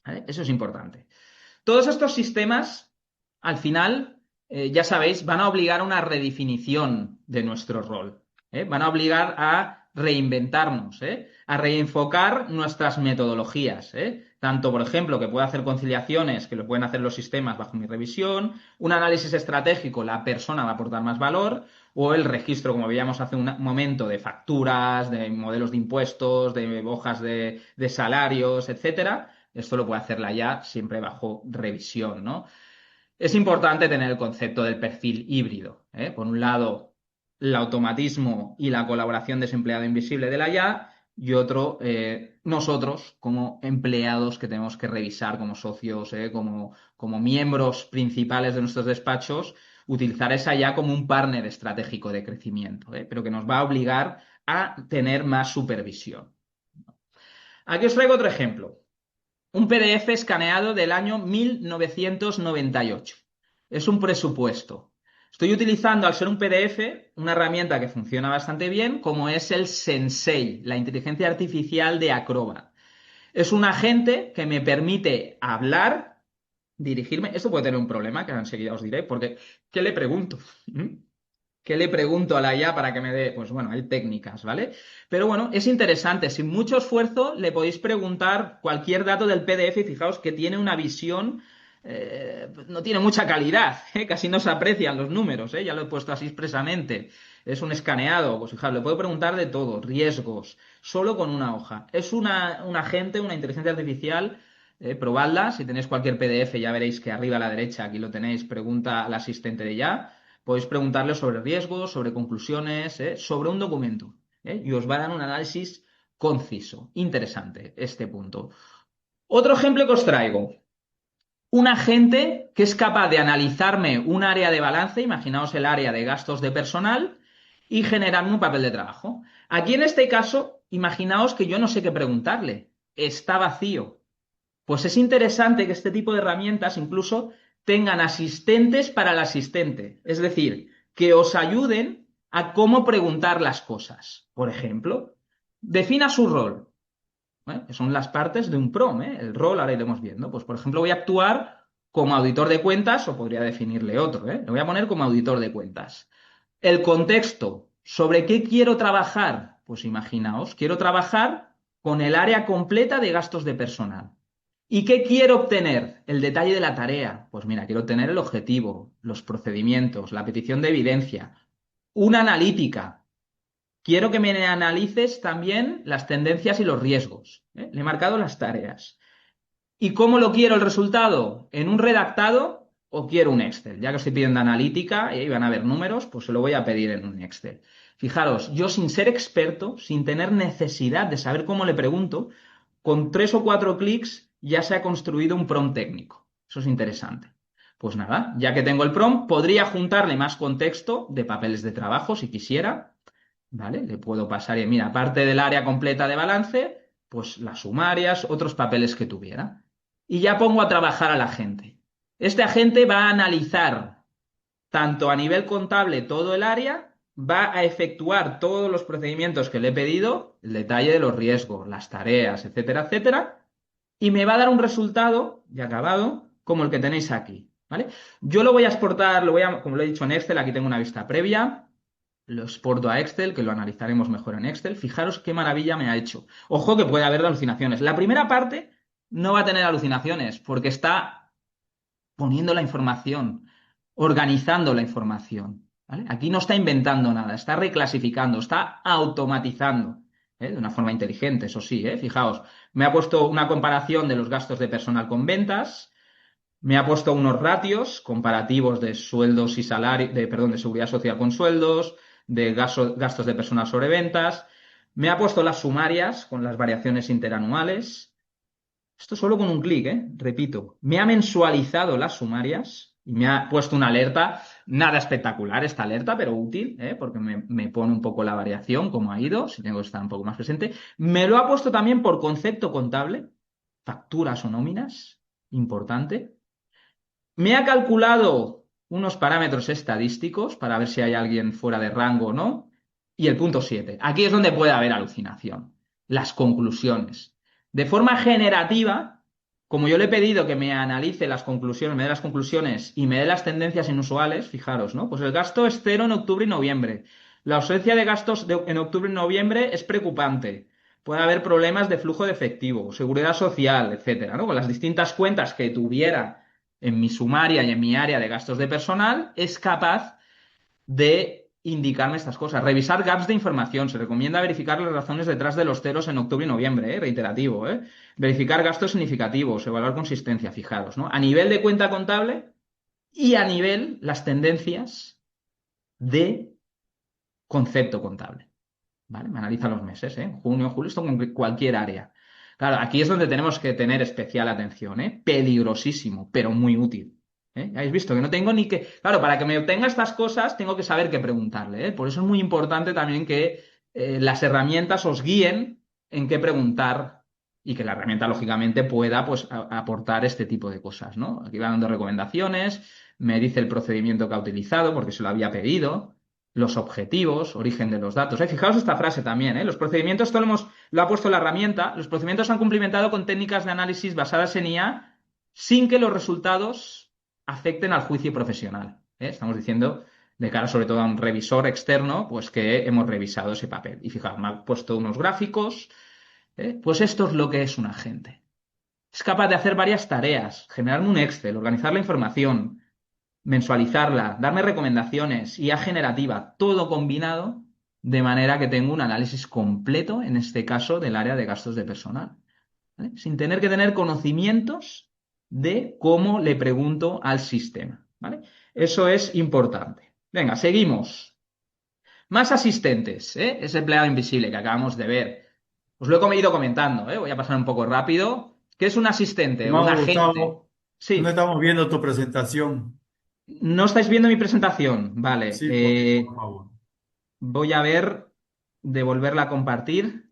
¿Vale? Eso es importante. Todos estos sistemas, al final, ya sabéis, van a obligar a una redefinición de nuestro rol. Van a obligar a reinventarnos, a reenfocar nuestras metodologías. Tanto, por ejemplo, que pueda hacer conciliaciones, que lo pueden hacer los sistemas bajo mi revisión, un análisis estratégico, la persona va a aportar más valor, o el registro, como veíamos hace un momento, de facturas, de modelos de impuestos, de hojas de salarios, etcétera. Esto lo puede hacer la IA siempre bajo revisión, ¿no? Es importante tener el concepto del perfil híbrido. Por un lado, el automatismo y la colaboración de ese empleado invisible de la IA, y otro, nosotros como empleados que tenemos que revisar como socios, como miembros principales de nuestros despachos, utilizar esa IA como un partner estratégico de crecimiento, pero que nos va a obligar a tener más supervisión. Aquí os traigo otro ejemplo. Un PDF escaneado del año 1998. Es un presupuesto. Estoy utilizando, al ser un PDF, una herramienta que funciona bastante bien, como es el Sensei, la inteligencia artificial de Acrobat. Es un agente que me permite hablar, dirigirme. Esto puede tener un problema, que enseguida os diré, porque ¿qué le pregunto? ¿Qué le pregunto a la IA para que me dé? Pues bueno, hay técnicas, ¿vale? Pero bueno, es interesante. Sin mucho esfuerzo le podéis preguntar cualquier dato del PDF y fijaos que tiene una visión, no tiene mucha calidad, casi no se aprecian los números, ya lo he puesto así expresamente. Es un escaneado, pues fijaos, le puedo preguntar de todo, riesgos, solo con una hoja. Es un agente, una inteligencia artificial. Probadla, si tenéis cualquier PDF ya veréis que arriba a la derecha, aquí lo tenéis, pregunta al asistente de ya. Podéis preguntarle sobre riesgos, sobre conclusiones, sobre un documento. Y os va a dar un análisis conciso. Interesante este punto. Otro ejemplo que os traigo. Un agente que es capaz de analizarme un área de balance, imaginaos el área de gastos de personal, y generarme un papel de trabajo. Aquí en este caso, imaginaos que yo no sé qué preguntarle. Está vacío. Pues es interesante que este tipo de herramientas incluso tengan asistentes para el asistente. Es decir, que os ayuden a cómo preguntar las cosas. Por ejemplo, defina su rol. Que son las partes de un PROM. El rol, ahora iremos viendo. Pues, por ejemplo, voy a actuar como auditor de cuentas, o podría definirle otro. Le voy a poner como auditor de cuentas. El contexto. ¿Sobre qué quiero trabajar? Pues imaginaos, quiero trabajar con el área completa de gastos de personal. ¿Y qué quiero obtener? El detalle de la tarea. Pues mira, quiero obtener el objetivo, los procedimientos, la petición de evidencia, una analítica. Quiero que me analices también las tendencias y los riesgos. Le he marcado las tareas. ¿Y cómo lo quiero el resultado? ¿En un redactado o quiero un Excel? Ya que estoy pidiendo analítica y ahí van a haber números, pues se lo voy a pedir en un Excel. Fijaros, yo sin ser experto, sin tener necesidad de saber cómo le pregunto, con 3 o 4 clics ya se ha construido un prompt técnico. Eso es interesante. Pues nada, ya que tengo el prompt, podría juntarle más contexto de papeles de trabajo si quisiera. ¿Vale? Le puedo pasar, y mira, aparte del área completa de balance, pues las sumarias, otros papeles que tuviera. Y ya pongo a trabajar a la gente. Este agente va a analizar tanto a nivel contable todo el área, va a efectuar todos los procedimientos que le he pedido, el detalle de los riesgos, las tareas, etcétera, etcétera, y me va a dar un resultado ya acabado como el que tenéis aquí, ¿vale? Yo lo voy a exportar, como lo he dicho en Excel, aquí tengo una vista previa, lo exporto a Excel, que lo analizaremos mejor en Excel. Fijaros qué maravilla me ha hecho. Ojo que puede haber alucinaciones. La primera parte no va a tener alucinaciones porque está poniendo la información, organizando la información, ¿vale? Aquí no está inventando nada, está reclasificando, está automatizando, ¿eh? De una forma inteligente, eso sí, ¿eh? Fijaos, me ha puesto una comparación de los gastos de personal con ventas, me ha puesto unos ratios comparativos de sueldos y salarios, perdón, de seguridad social con sueldos, de gastos de personal sobre ventas, me ha puesto las sumarias con las variaciones interanuales. Esto solo con un clic, ¿eh? Repito, me ha mensualizado las sumarias y me ha puesto una alerta, nada espectacular esta alerta, pero útil, ¿eh? Porque me pone un poco la variación, cómo ha ido, si tengo que estar un poco más presente. Me lo ha puesto también por concepto contable, facturas o nóminas, importante. Me ha calculado unos parámetros estadísticos para ver si hay alguien fuera de rango o no. Y el punto 7. Aquí es donde puede haber alucinación. Las conclusiones. De forma generativa, como yo le he pedido que me analice las conclusiones, me dé las conclusiones y me dé las tendencias inusuales, fijaros, ¿no? Pues el gasto es cero en octubre y noviembre. La ausencia de gastos en octubre y noviembre es preocupante. Puede haber problemas de flujo de efectivo, seguridad social, etcétera, ¿no? Con las distintas cuentas que tuviera en mi sumaria y en mi área de gastos de personal, es capaz de indicarme estas cosas. Revisar gaps de información. Se recomienda verificar las razones detrás de los ceros en octubre y noviembre, reiterativo. Verificar gastos significativos, evaluar consistencia, fijaros, ¿no? A nivel de cuenta contable y a nivel las tendencias de concepto contable. ¿Vale? Me analiza los meses, ¿eh? Junio, julio, esto con cualquier área. Claro, aquí es donde tenemos que tener especial atención, ¿eh? Peligrosísimo, pero muy útil. ¿Eh? Ya habéis visto que no tengo ni que... Claro, para que me obtenga estas cosas tengo que saber qué preguntarle, ¿eh? Por eso es muy importante también que las herramientas os guíen en qué preguntar y que la herramienta, lógicamente, pueda pues, aportar este tipo de cosas, ¿no? Aquí va dando recomendaciones, me dice el procedimiento que ha utilizado porque se lo había pedido, los objetivos, origen de los datos. Fijaos esta frase también, ¿eh? Los procedimientos, lo ha puesto la herramienta, los procedimientos se han cumplimentado con técnicas de análisis basadas en IA sin que los resultados afecten al juicio profesional. Estamos diciendo, de cara sobre todo a un revisor externo, pues que hemos revisado ese papel. Y fijaos, me ha puesto unos gráficos. Pues esto es lo que es un agente. Es capaz de hacer varias tareas, generarme un Excel, organizar la información, mensualizarla, darme recomendaciones, IA generativa, todo combinado de manera que tengo un análisis completo, en este caso, del área de gastos de personal, ¿vale? Sin tener que tener conocimientos de cómo le pregunto al sistema, ¿vale? Eso es importante. Venga, seguimos. Más asistentes, ¿eh? Ese empleado invisible que acabamos de ver. Os lo he ido comentando, ¿eh? Voy a pasar un poco rápido. ¿Qué es un asistente o un Estimado agente? Gustavo, no Sí. estamos viendo tu presentación. ¿No estáis viendo mi presentación? Vale. Sí, por favor. Voy a ver de volverla a compartir.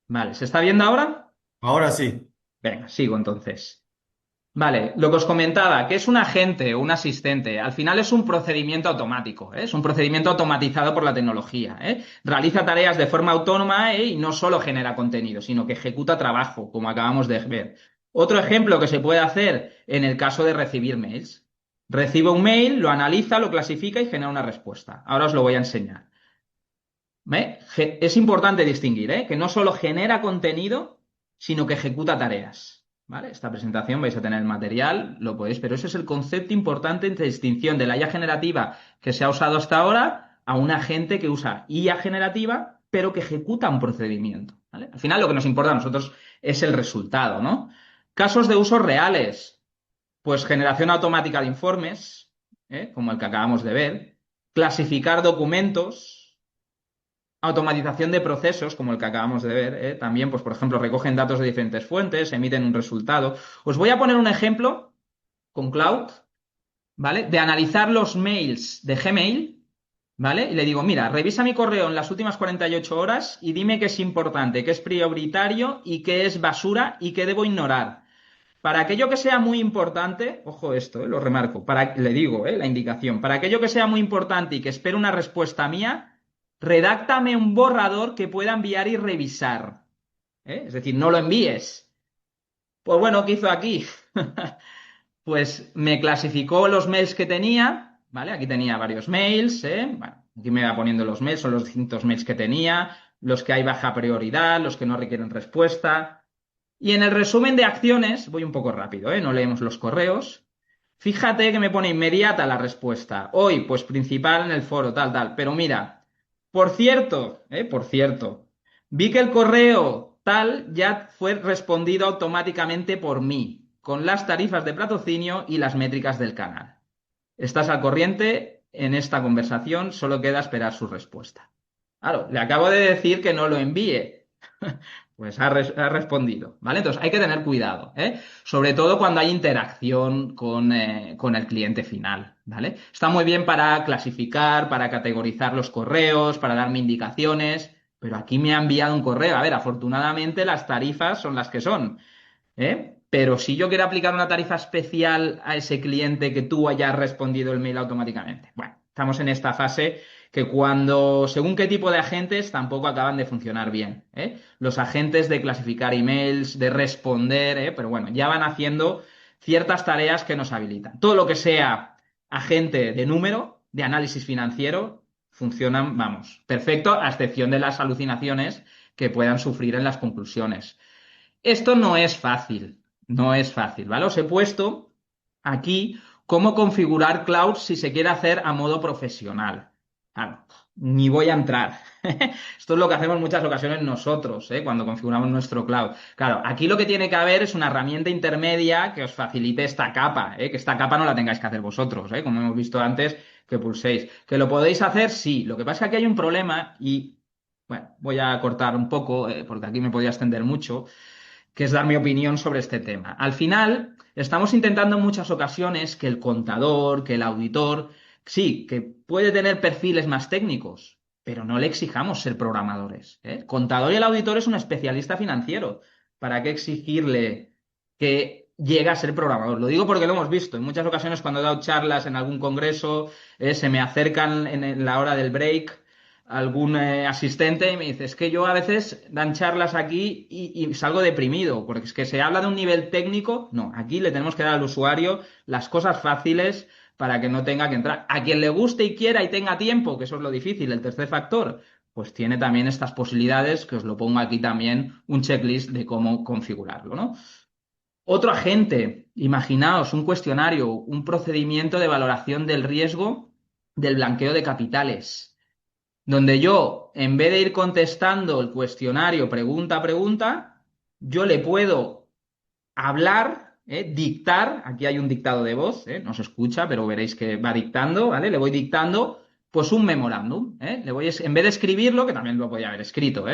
Vale, ¿se está viendo ahora? Ahora sí. Venga, sigo entonces. Vale, lo que os comentaba, que es un agente o un asistente, al final es un procedimiento automático, ¿eh? Es un procedimiento automatizado por la tecnología, ¿eh? Realiza tareas de forma autónoma, ¿eh? Y no solo genera contenido, sino que ejecuta trabajo, como acabamos de ver. Otro ejemplo que se puede hacer en el caso de recibir mails. Recibe un mail, lo analiza, lo clasifica y genera una respuesta. Ahora os lo voy a enseñar. Es importante distinguir, que no solo genera contenido, sino que ejecuta tareas. ¿Vale? Esta presentación vais a tener el material, lo podéis, pero ese es el concepto importante entre distinción de la IA generativa que se ha usado hasta ahora a un agente que usa IA generativa, pero que ejecuta un procedimiento. ¿Vale? Al final lo que nos importa a nosotros es el resultado, ¿no? Casos de usos reales, pues generación automática de informes, como el que acabamos de ver, clasificar documentos, automatización de procesos, como el que acabamos de ver, también, pues, por ejemplo, recogen datos de diferentes fuentes, emiten un resultado. Os voy a poner un ejemplo con Cloud, ¿vale? De analizar los mails de Gmail, ¿vale? Y le digo, mira, revisa mi correo en las últimas 48 horas y dime qué es importante, qué es prioritario y qué es basura y qué debo ignorar. Para aquello que sea muy importante, ojo esto, lo remarco, le digo, la indicación, para aquello que sea muy importante y que espero una respuesta mía, redáctame un borrador que pueda enviar y revisar. Es decir, no lo envíes. Pues bueno, ¿qué hizo aquí? Pues me clasificó los mails que tenía, ¿vale? Aquí tenía varios mails, ¿eh? Bueno, aquí me va poniendo los mails, son los distintos mails que tenía, los que hay baja prioridad, los que no requieren respuesta. Y en el resumen de acciones, voy un poco rápido, ¿eh? No leemos los correos. Fíjate que me pone inmediata la respuesta. Hoy, pues principal en el foro, tal, tal. Pero mira, por cierto, vi que el correo tal ya fue respondido automáticamente por mí, con las tarifas de patrocinio y las métricas del canal. Estás al corriente en esta conversación, solo queda esperar su respuesta. Claro, le acabo de decir que no lo envíe. Pues ha respondido, ¿vale? Entonces hay que tener cuidado, ¿eh? Sobre todo cuando hay interacción con el cliente final, ¿vale? Está muy bien para clasificar, para categorizar los correos, para darme indicaciones, pero aquí me ha enviado un correo. A ver, afortunadamente las tarifas son las que son, ¿eh? Pero si yo quiero aplicar una tarifa especial a ese cliente que tú hayas respondido el mail automáticamente. Bueno, estamos en esta fase que cuando, según qué tipo de agentes, tampoco acaban de funcionar bien, ¿eh? Los agentes de clasificar emails, de responder, ¿eh? Pero bueno, ya van haciendo ciertas tareas que nos habilitan. Todo lo que sea agente de número, de análisis financiero, funcionan, vamos, perfecto, a excepción de las alucinaciones que puedan sufrir en las conclusiones. Esto no es fácil, no es fácil, ¿vale? Os he puesto aquí cómo configurar Cloud si se quiere hacer a modo profesional. Claro, ni voy a entrar. Esto es lo que hacemos en muchas ocasiones nosotros, ¿eh? Cuando configuramos nuestro cloud. Claro, aquí lo que tiene que haber es una herramienta intermedia que os facilite esta capa, ¿eh? Que esta capa no la tengáis que hacer vosotros, ¿eh? Como hemos visto antes, que pulséis. ¿Que lo podéis hacer? Sí. Lo que pasa es que aquí hay un problema y, bueno, voy a cortar un poco, porque aquí me podía extender mucho, que es dar mi opinión sobre este tema. Al final, estamos intentando en muchas ocasiones que el contador, que el auditor, sí, que puede tener perfiles más técnicos, pero no le exijamos ser programadores, ¿eh? El contador y el auditor es un especialista financiero. ¿Para qué exigirle que llegue a ser programador? Lo digo porque lo hemos visto. En muchas ocasiones cuando he dado charlas en algún congreso, se me acercan en la hora del break algún asistente y me dice, es que yo a veces dan charlas aquí y salgo deprimido, porque es que se habla de un nivel técnico. No, aquí le tenemos que dar al usuario las cosas fáciles para que no tenga que entrar. A quien le guste y quiera y tenga tiempo, que eso es lo difícil, el tercer factor, pues tiene también estas posibilidades, que os lo pongo aquí también, un checklist de cómo configurarlo, ¿no? Otro agente, imaginaos un cuestionario, un procedimiento de valoración del riesgo del blanqueo de capitales, donde yo, en vez de ir contestando el cuestionario pregunta a pregunta, yo le puedo hablar, dictar, aquí hay un dictado de voz, no se escucha, pero veréis que va dictando, ¿vale? Le voy dictando, pues un memorándum, en vez de escribirlo, que también lo podía haber escrito,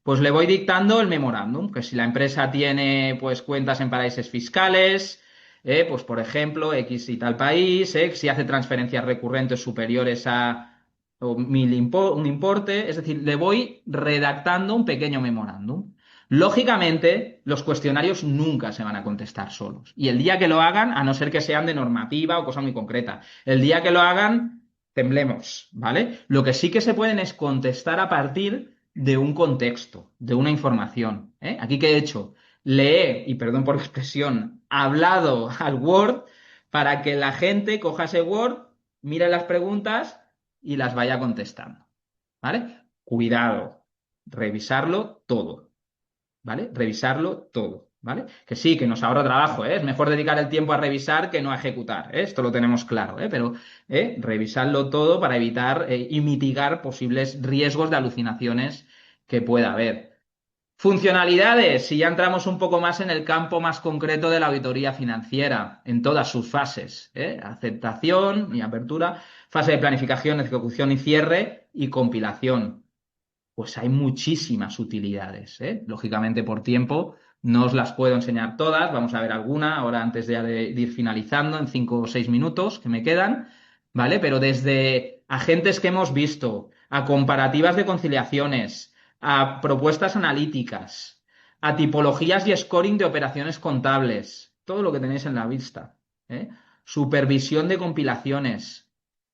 pues le voy dictando el memorándum, que si la empresa tiene, pues, cuentas en paraísos fiscales, pues, por ejemplo, X y tal país, si hace transferencias recurrentes superiores a o un importe, es decir, le voy redactando un pequeño memorándum. Lógicamente, los cuestionarios nunca se van a contestar solos. Y el día que lo hagan, a no ser que sean de normativa o cosa muy concreta, el día que lo hagan, temblemos, ¿vale? Lo que sí que se pueden es contestar a partir de un contexto, de una información, ¿eh? Aquí que he hecho, y perdón por la expresión, hablado al Word para que la gente coja ese Word, mire las preguntas y las vaya contestando, ¿vale? Cuidado, revisarlo todo, ¿vale? Revisarlo todo, ¿vale? Que sí, que nos ahorra trabajo, ¿eh? Es mejor dedicar el tiempo a revisar que no a ejecutar, ¿eh? Esto lo tenemos claro, ¿eh? Pero revisarlo todo para evitar y mitigar posibles riesgos de alucinaciones que pueda haber. Funcionalidades, si ya entramos un poco más en el campo más concreto de la auditoría financiera, en todas sus fases, aceptación y apertura, fase de planificación, ejecución y cierre y compilación. Pues hay muchísimas utilidades, ¿eh? Lógicamente por tiempo no os las puedo enseñar todas, vamos a ver alguna ahora antes de ir finalizando en 5 o 6 minutos que me quedan, ¿vale? Pero desde agentes que hemos visto, a comparativas de conciliaciones, a propuestas analíticas, a tipologías y scoring de operaciones contables, todo lo que tenéis en la vista, ¿eh? Supervisión de compilaciones,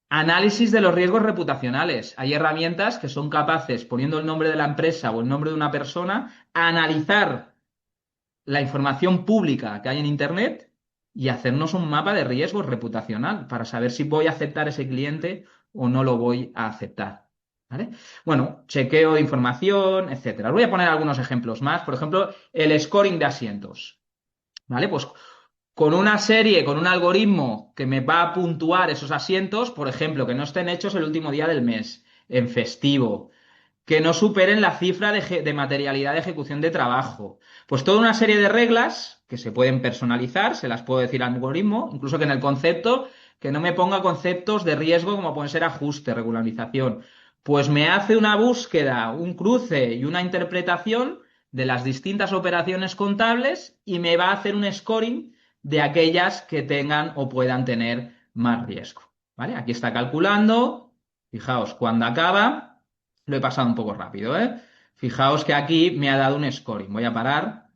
Análisis de los riesgos reputacionales. Hay herramientas que son capaces, poniendo el nombre de la empresa o el nombre de una persona, a analizar la información pública que hay en Internet y hacernos un mapa de riesgos reputacional para saber si voy a aceptar ese cliente o no lo voy a aceptar. ¿Vale? Bueno, chequeo de información, etcétera. Os voy a poner algunos ejemplos más. Por ejemplo, el scoring de asientos. ¿Vale? Pues con una serie, con un algoritmo que me va a puntuar esos asientos, por ejemplo, que no estén hechos el último día del mes, en festivo, que no superen la cifra de materialidad de ejecución de trabajo. Pues toda una serie de reglas que se pueden personalizar, se las puedo decir al algoritmo, incluso que en el concepto, que no me ponga conceptos de riesgo como pueden ser ajuste, regularización. Pues me hace una búsqueda, un cruce y una interpretación de las distintas operaciones contables y me va a hacer un scoring de aquellas que tengan o puedan tener más riesgo. ¿Vale? Aquí está calculando. Fijaos, cuando acaba, lo he pasado un poco rápido, ¿eh? Fijaos que aquí me ha dado un scoring. Voy a parar,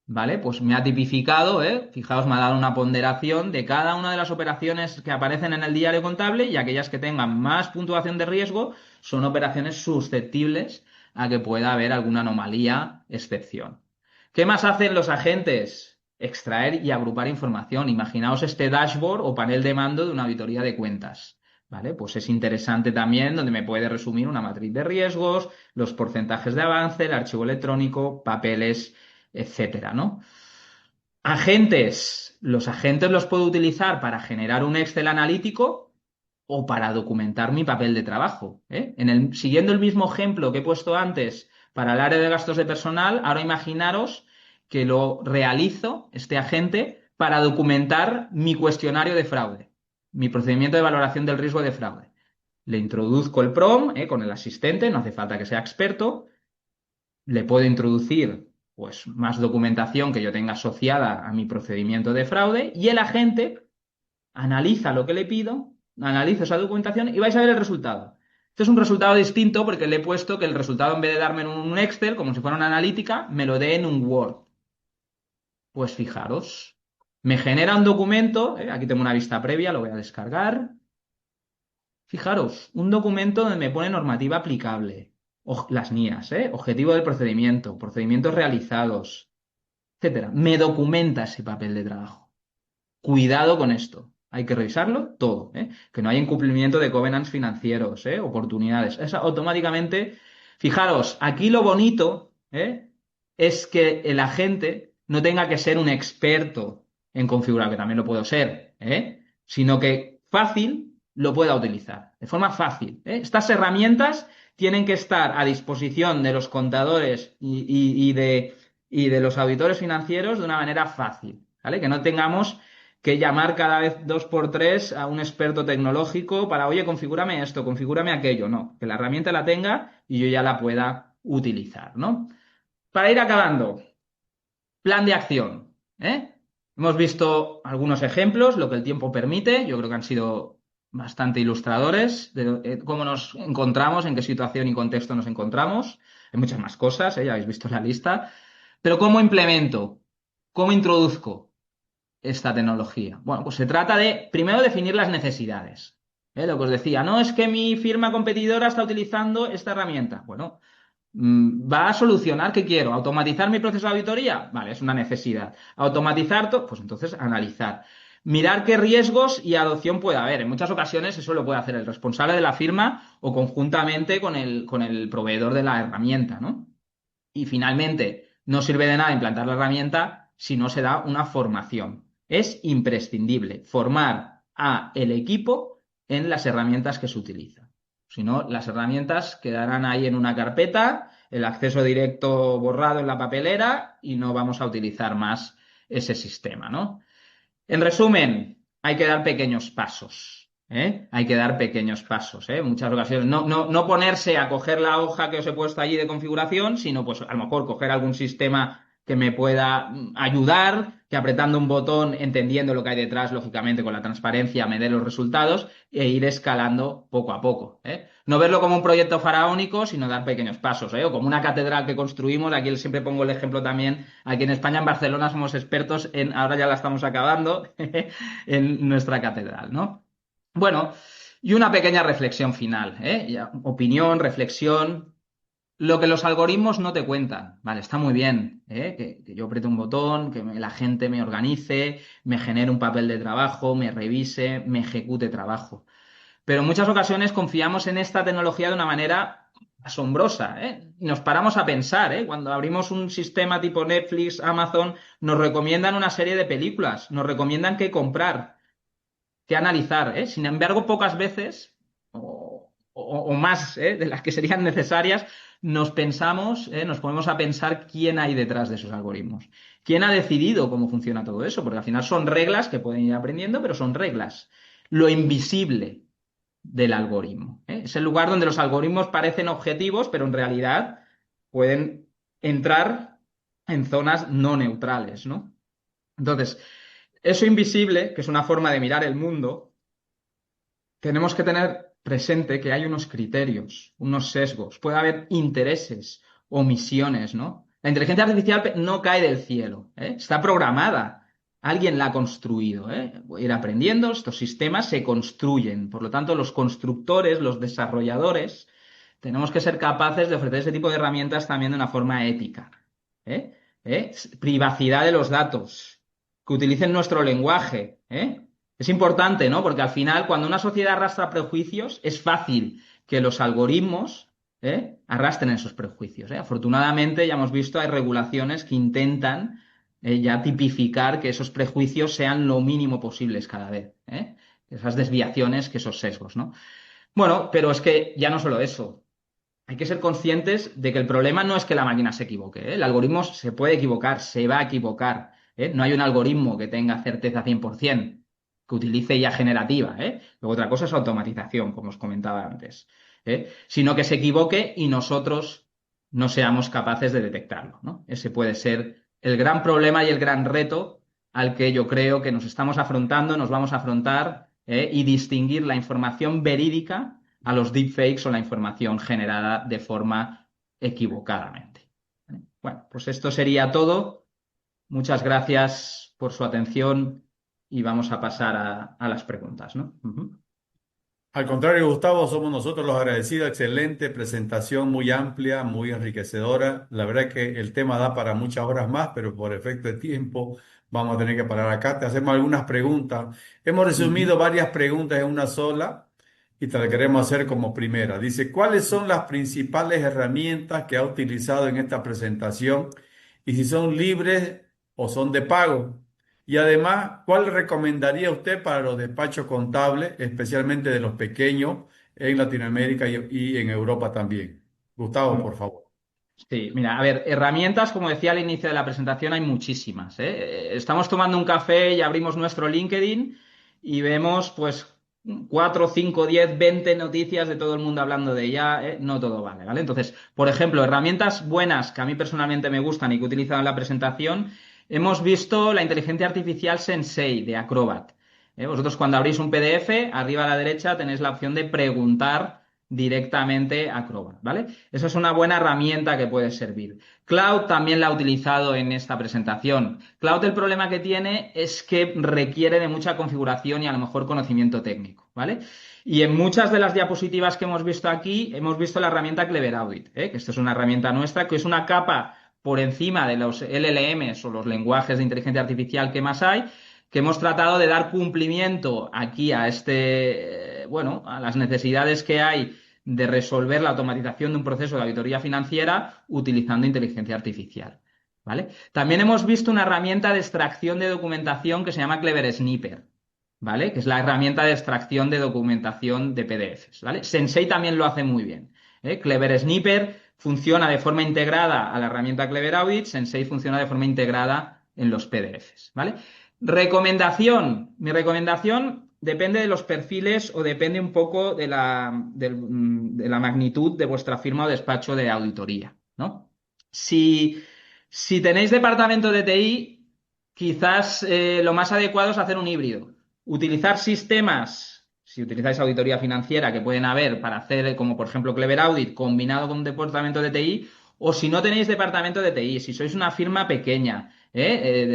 ¿vale? Pues me ha tipificado, ¿eh? Fijaos, me ha dado una ponderación de cada una de las operaciones que aparecen en el diario contable y aquellas que tengan más puntuación de riesgo son operaciones susceptibles a que pueda haber alguna anomalía, excepción. ¿Qué más hacen los agentes? Extraer y agrupar información. Imaginaos este dashboard o panel de mando de una auditoría de cuentas. ¿Vale? Pues es interesante también donde me puede resumir una matriz de riesgos, los porcentajes de avance, el archivo electrónico, papeles, etcétera, ¿no? Agentes. Los agentes los puedo utilizar para generar un Excel analítico o para documentar mi papel de trabajo, ¿eh? Siguiendo el mismo ejemplo que he puesto antes para el área de gastos de personal, ahora imaginaros que lo realizo, este agente, para documentar mi cuestionario de fraude, mi procedimiento de valoración del riesgo de fraude. Le introduzco el PROM, con el asistente, no hace falta que sea experto, le puedo introducir pues, más documentación que yo tenga asociada a mi procedimiento de fraude y el agente analiza lo que le pido, analiza esa documentación y vais a ver el resultado. Este es un resultado distinto porque le he puesto que el resultado en vez de darme en un Excel, como si fuera una analítica, me lo dé en un Word. Pues fijaros, me genera un documento, aquí tengo una vista previa, lo voy a descargar. Fijaros, un documento donde me pone normativa aplicable, las mías, objetivo del procedimiento, procedimientos realizados, etcétera. Me documenta ese papel de trabajo. Cuidado con esto. Hay que revisarlo todo, que no haya incumplimiento de covenants financieros, oportunidades. Eso automáticamente, fijaros, aquí lo bonito, es que el agente no tenga que ser un experto en configurar, que también lo puedo ser, sino que fácil lo pueda utilizar, de forma fácil. Estas herramientas tienen que estar a disposición de los contadores y de los auditores financieros de una manera fácil, ¿vale? Que no tengamos que llamar cada vez 2 por 3 a un experto tecnológico para, oye, configúrame esto, configúrame aquello. No, que la herramienta la tenga y yo ya la pueda utilizar, ¿no? Para ir acabando, plan de acción, Hemos visto algunos ejemplos, lo que el tiempo permite, yo creo que han sido bastante ilustradores de cómo nos encontramos, en qué situación y contexto nos encontramos. Hay muchas más cosas, ya habéis visto la lista. Pero ¿cómo implemento? ¿Cómo introduzco esta tecnología? Bueno, pues se trata de, primero, definir las necesidades. Lo que os decía, no es que mi firma competidora está utilizando esta herramienta. Bueno, ¿va a solucionar qué quiero? ¿Automatizar mi proceso de auditoría? Vale, es una necesidad. ¿Automatizar todo? Pues entonces analizar. Mirar qué riesgos y adopción puede haber. En muchas ocasiones eso lo puede hacer el responsable de la firma o conjuntamente con el proveedor de la herramienta, ¿no? Y finalmente, no sirve de nada implantar la herramienta si no se da una formación. Es imprescindible formar a el equipo en las herramientas que se utilizan. Si no, las herramientas quedarán ahí en una carpeta, el acceso directo borrado en la papelera y no vamos a utilizar más ese sistema, ¿no? En resumen, hay que dar pequeños pasos, Hay que dar pequeños pasos, En muchas ocasiones no ponerse a coger la hoja que os he puesto allí de configuración, sino pues a lo mejor coger algún sistema que me pueda ayudar, que apretando un botón, entendiendo lo que hay detrás, lógicamente con la transparencia, me dé los resultados e ir escalando poco a poco, No verlo como un proyecto faraónico, sino dar pequeños pasos, O como una catedral que construimos. Aquí siempre pongo el ejemplo también. Aquí en España, en Barcelona, somos expertos ahora ya la estamos acabando, en nuestra catedral, ¿no? Bueno, Y una pequeña reflexión final, ¿eh? Opinión, reflexión. Lo que los algoritmos no te cuentan, vale, está muy bien, ¿eh? Que yo apriete un botón, la gente me organice, me genere un papel de trabajo, me revise, me ejecute trabajo. Pero en muchas ocasiones confiamos en esta tecnología de una manera asombrosa, ¿eh? Y nos paramos a pensar, ¿eh? Cuando abrimos un sistema tipo Netflix, Amazon, nos recomiendan una serie de películas, nos recomiendan qué comprar, qué analizar, ¿eh? Sin embargo, pocas veces, o más, ¿eh? De las que serían necesarias, nos ponemos a pensar quién hay detrás de esos algoritmos. ¿Quién ha decidido cómo funciona todo eso? Porque al final son reglas que pueden ir aprendiendo, pero son reglas. Lo invisible del algoritmo, ¿eh? Es el lugar donde los algoritmos parecen objetivos, pero en realidad pueden entrar en zonas no neutrales, ¿no? Entonces, eso invisible, que es una forma de mirar el mundo, tenemos que tener presente que hay unos criterios, unos sesgos, puede haber intereses, omisiones, ¿no? La inteligencia artificial no cae del cielo, ¿eh? Está programada. Alguien la ha construido, ¿eh? Voy a ir aprendiendo, estos sistemas se construyen. Por lo tanto, los constructores, los desarrolladores, tenemos que ser capaces de ofrecer ese tipo de herramientas también de una forma ética, ¿eh? Privacidad de los datos, que utilicen nuestro lenguaje, ¿eh? Es importante, ¿no? Porque al final, cuando una sociedad arrastra prejuicios, es fácil que los algoritmos, arrastren esos prejuicios, ¿eh? Afortunadamente, ya hemos visto, hay regulaciones que intentan, ya tipificar que esos prejuicios sean lo mínimo posibles cada vez, ¿eh? Esas desviaciones, que esos sesgos, ¿no? Bueno, pero es que ya no solo eso. Hay que ser conscientes de que el problema no es que la máquina se equivoque, ¿eh? El algoritmo se puede equivocar, se va a equivocar, ¿eh? No hay un algoritmo que tenga certeza 100%, que utilice IA generativa, ¿eh? Luego otra cosa es automatización, como os comentaba antes, ¿eh? Sino que se equivoque y nosotros no seamos capaces de detectarlo, ¿no? Ese puede ser el gran problema y el gran reto al que yo creo que nos estamos afrontando, nos vamos a afrontar, y distinguir la información verídica a los deepfakes o la información generada de forma equivocadamente. Bueno, pues esto sería todo. Muchas gracias por su atención y vamos a pasar a las preguntas, ¿no? Ujú. Al contrario, Gustavo, somos nosotros los agradecidos. Excelente presentación, muy amplia, muy enriquecedora. La verdad que el tema da para muchas horas más, pero por efecto de tiempo vamos a tener que parar acá. Te hacemos algunas preguntas. Hemos Ujú. resumido varias preguntas en una sola y te la queremos hacer como primera. Dice, ¿cuáles son las principales herramientas que ha utilizado en esta presentación y si son libres o son de pago? Y además, ¿cuál recomendaría usted para los despachos contables, especialmente de los pequeños en Latinoamérica y en Europa también? Gustavo, por favor. Sí, mira, a ver, herramientas, como decía al inicio de la presentación, hay muchísimas, ¿eh? Estamos tomando un café y abrimos nuestro LinkedIn y vemos, pues, 4, 5, 10, 20 noticias de todo el mundo hablando de ella, ¿eh? No todo vale, ¿vale? Entonces, por ejemplo, herramientas buenas que a mí personalmente me gustan y que he utilizado en la presentación, hemos visto la inteligencia artificial Sensei de Acrobat, ¿eh? Vosotros cuando abrís un PDF, arriba a la derecha tenéis la opción de preguntar directamente a Acrobat, ¿vale? Esa es una buena herramienta que puede servir. Cloud también la he utilizado en esta presentación. Cloud, el problema que tiene es que requiere de mucha configuración y a lo mejor conocimiento técnico, ¿vale? Y en muchas de las diapositivas que hemos visto aquí, hemos visto la herramienta Clever Audit, ¿eh? Que esta es una herramienta nuestra, que es una capa por encima de los LLMs o los lenguajes de inteligencia artificial que más hay, que hemos tratado de dar cumplimiento aquí a bueno, a las necesidades que hay de resolver la automatización de un proceso de auditoría financiera utilizando inteligencia artificial, ¿vale? También hemos visto una herramienta de extracción de documentación que se llama Clever Sniper, ¿vale? Que es la herramienta de extracción de documentación de PDFs, ¿vale? Sensei también lo hace muy bien, ¿eh? Clever Sniper funciona de forma integrada a la herramienta Clever Audit, Sensei funciona de forma integrada en los PDFs, ¿vale? Recomendación. Mi recomendación depende de los perfiles o depende un poco de la magnitud de vuestra firma o despacho de auditoría, ¿no? Si tenéis departamento de TI, quizás, lo más adecuado es hacer un híbrido. Utilizar sistemas, si utilizáis auditoría financiera, que pueden haber para hacer, como por ejemplo Clever Audit, combinado con un departamento de TI, o si no tenéis departamento de TI, si sois una firma pequeña,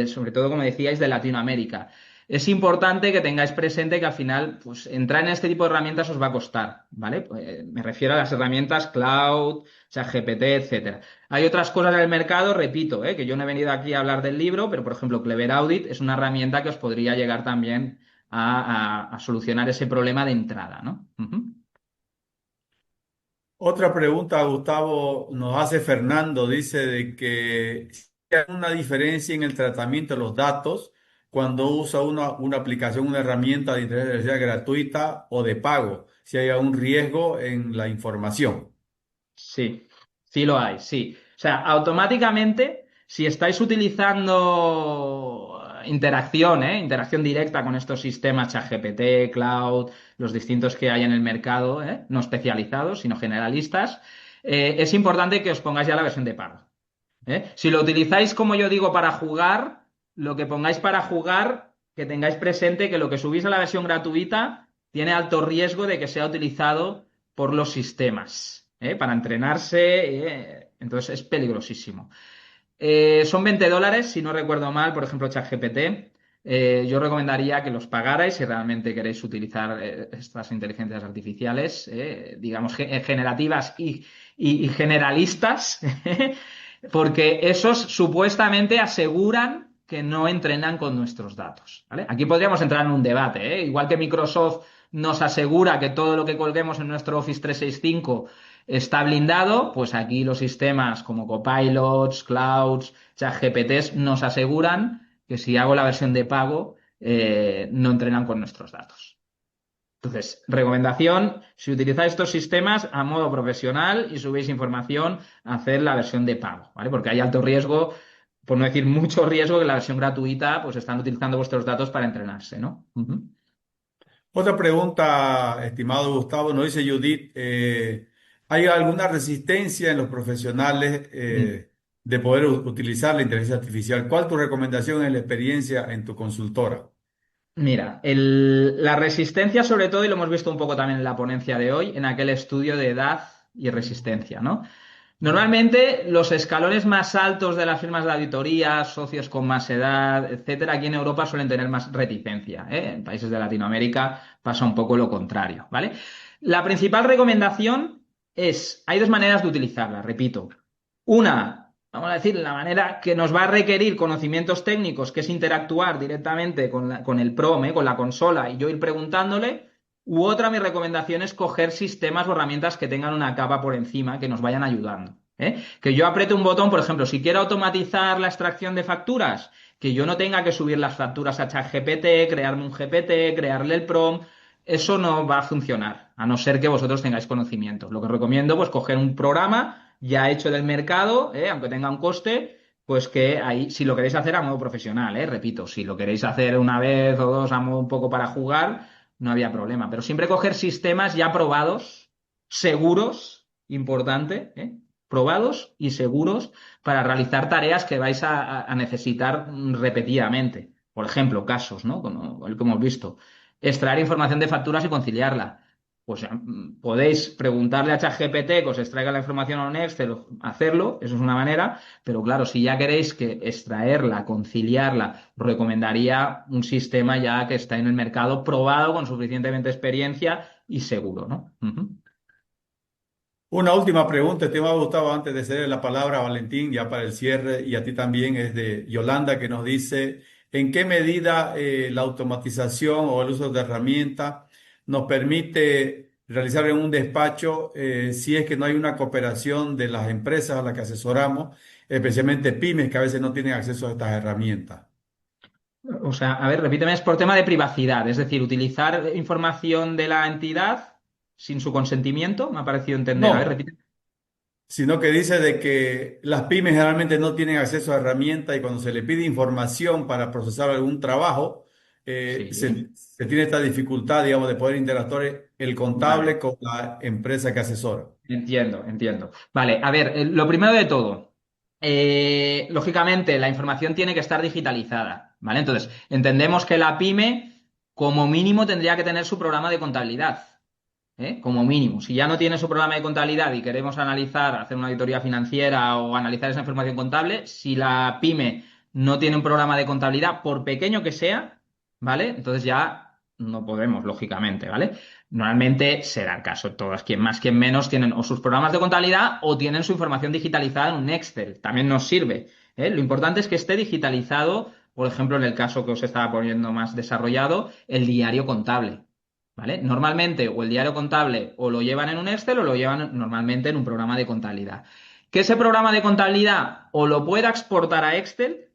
sobre todo, como decíais, de Latinoamérica. es importante que tengáis presente que al final, pues entrar en este tipo de herramientas os va a costar, ¿vale? Pues, me refiero a las herramientas cloud, ChatGPT, etcétera. Hay otras cosas en el mercado, repito, que yo no he venido aquí a hablar del libro, pero por ejemplo, Clever Audit es una herramienta que os podría llegar también a solucionar ese problema de entrada, ¿no? Ujú. Otra pregunta, Gustavo, nos hace Fernando. Dice de que si hay una diferencia en el tratamiento de los datos cuando usa una aplicación, una herramienta de inteligencia artificial gratuita o de pago, si hay un riesgo en la información. Sí, sí lo hay, sí. O sea, automáticamente, si estáis utilizando interacción, interacción directa con estos sistemas ChatGPT, Cloud, los distintos que hay en el mercado, no especializados, sino generalistas, es importante que os pongáis ya la versión de pago. Si lo utilizáis, como yo digo, para jugar, lo que pongáis para jugar, que tengáis presente que lo que subís a la versión gratuita tiene alto riesgo de que sea utilizado por los sistemas, para entrenarse, entonces es peligrosísimo. Son $20, si no recuerdo mal, por ejemplo, ChatGPT. Yo recomendaría que los pagarais si realmente queréis utilizar estas inteligencias artificiales, digamos, generativas y generalistas, porque esos supuestamente aseguran que no entrenan con nuestros datos, ¿vale? Aquí podríamos entrar en un debate, ¿eh? Igual que Microsoft nos asegura que todo lo que colguemos en nuestro Office 365 está blindado, pues aquí los sistemas como Copilots, Clouds, ChatGPTs nos aseguran que si hago la versión de pago, no entrenan con nuestros datos. Entonces, recomendación, si utilizáis estos sistemas a modo profesional y subís información, hacer la versión de pago, ¿vale? Porque hay alto riesgo, por no decir mucho riesgo, que la versión gratuita, pues están utilizando vuestros datos para entrenarse, ¿no? Ujú. Otra pregunta, estimado Gustavo, nos dice Judith, ¿hay alguna resistencia en los profesionales Mm. de poder utilizar la inteligencia artificial? ¿Cuál tu recomendación en la experiencia en tu consultora? Mira, la resistencia sobre todo, y lo hemos visto un poco también en la ponencia de hoy, en aquel estudio de edad y resistencia, ¿no? Normalmente los escalones más altos de las firmas de auditoría, socios con más edad, etcétera, aquí en Europa suelen tener más reticencia, ¿eh? En países de Latinoamérica pasa un poco lo contrario, ¿vale? La principal recomendación es, hay dos maneras de utilizarla, repito. Una, vamos a decir, la manera que nos va a requerir conocimientos técnicos, que es interactuar directamente con el PROM, con la consola, y yo ir preguntándole. U otra, mi recomendación es coger sistemas o herramientas que tengan una capa por encima que nos vayan ayudando. Que yo apriete un botón, por ejemplo, si quiero automatizar la extracción de facturas, que yo no tenga que subir las facturas a ChatGPT, crearme un GPT, crearle el prompt, eso no va a funcionar, a no ser que vosotros tengáis conocimiento. Lo que recomiendo, pues, coger un programa ya hecho del mercado, aunque tenga un coste, pues que ahí, si lo queréis hacer a modo profesional, repito, si lo queréis hacer una vez o dos a modo un poco para jugar, no había problema. Pero siempre coger sistemas ya probados, seguros, importante, probados y seguros para realizar tareas que vais a necesitar repetidamente. Por ejemplo, casos, ¿no? Como el que hemos visto. Extraer información de facturas y conciliarla. Pues podéis preguntarle a ChatGPT que os extraiga la información a un Excel, hacerlo, eso es una manera, pero claro, si ya queréis que extraerla, conciliarla, os recomendaría un sistema ya que está en el mercado probado con suficientemente experiencia y seguro, ¿no? Ujú. Una última pregunta, estimado Gustavo, antes de ceder la palabra a Valentín, ya para el cierre, y a ti también, es de Yolanda, que nos dice, ¿en qué medida la automatización o el uso de herramientas nos permite realizar en un despacho si es que no hay una cooperación de las empresas a las que asesoramos, especialmente pymes que a veces no tienen acceso a estas herramientas? O sea, a ver, repíteme, es por tema de privacidad, es decir, utilizar información de la entidad sin su consentimiento, me ha parecido entender. A ver, No, repite. sino que dice de que las pymes generalmente no tienen acceso a herramientas y cuando se le pide información para procesar algún trabajo, Sí, se tiene esta dificultad, digamos, de poder interactuar el contable vale. con la empresa que asesora. Entiendo, entiendo. Vale, a ver, lo primero de todo, lógicamente la información tiene que estar digitalizada, ¿vale? Entonces, entendemos que la pyme, como mínimo, tendría que tener su programa de contabilidad, como mínimo. Si ya no tiene su programa de contabilidad y queremos analizar, hacer una auditoría financiera o analizar esa información contable, si la pyme no tiene un programa de contabilidad, por pequeño que sea, ¿vale? Entonces ya no podemos, lógicamente, ¿vale? Normalmente será el caso. Todos, quien más, quien menos, tienen o sus programas de contabilidad o tienen su información digitalizada en un Excel. También nos sirve, ¿eh? Lo importante es que esté digitalizado, por ejemplo, en el caso que os estaba poniendo más desarrollado, el diario contable. ¿Vale? Normalmente, o el diario contable o lo llevan en un Excel o lo llevan normalmente en un programa de contabilidad. Que ese programa de contabilidad o lo pueda exportar a Excel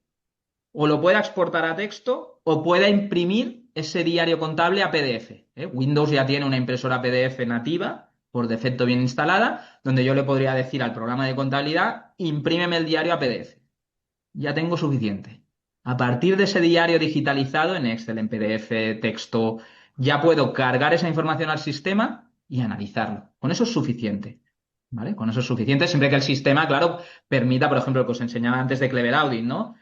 o lo pueda exportar a texto o pueda imprimir ese diario contable a PDF. ¿Eh? Windows ya tiene una impresora PDF nativa, por defecto bien instalada, donde yo le podría decir al programa de contabilidad, imprímeme el diario a PDF. Ya tengo suficiente. A partir de ese diario digitalizado en Excel, en PDF, texto, ya puedo cargar esa información al sistema y analizarlo. Con eso es suficiente. ¿Vale? Con eso es suficiente, siempre que el sistema, claro, permita, por ejemplo, lo que os enseñaba antes de Clever Audit, ¿no?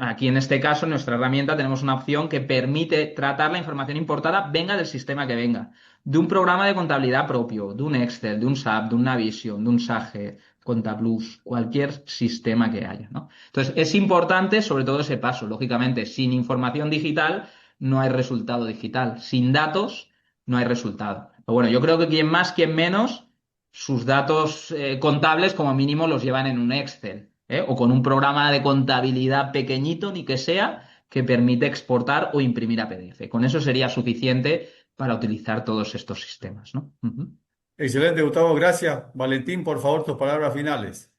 Aquí en este caso, en nuestra herramienta, tenemos una opción que permite tratar la información importada, venga del sistema que venga, de un programa de contabilidad propio, de un Excel, de un SAP, de un Navision, de un Sage, Contaplus, cualquier sistema que haya, ¿no? Entonces, es importante sobre todo ese paso. Lógicamente, sin información digital no hay resultado digital. Sin datos no hay resultado. Pero bueno, yo creo que quien más, quien menos, sus datos contables como mínimo los llevan en un Excel, ¿eh? O con un programa de contabilidad pequeñito, ni que sea, que permite exportar o imprimir a PDF. Con eso sería suficiente para utilizar todos estos sistemas, ¿no? Ujú. Excelente, Gustavo, gracias. Valentín, por favor, tus palabras finales.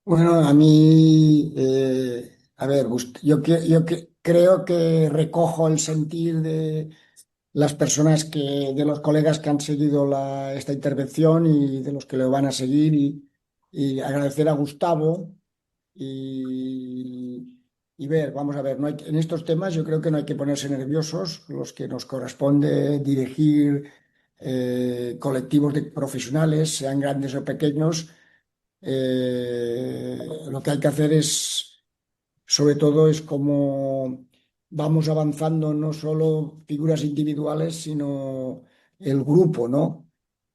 Bueno, a mí, a ver, creo que recojo el sentir de las personas de los colegas que han seguido esta intervención y de los que lo van a seguir y agradecer a Gustavo y, y ver, vamos a ver, en estos temas yo creo que no hay que ponerse nerviosos, los que nos corresponde dirigir colectivos de profesionales, sean grandes o pequeños. Lo que hay que hacer es, sobre todo, es cómo vamos avanzando no solo figuras individuales, sino el grupo, ¿no?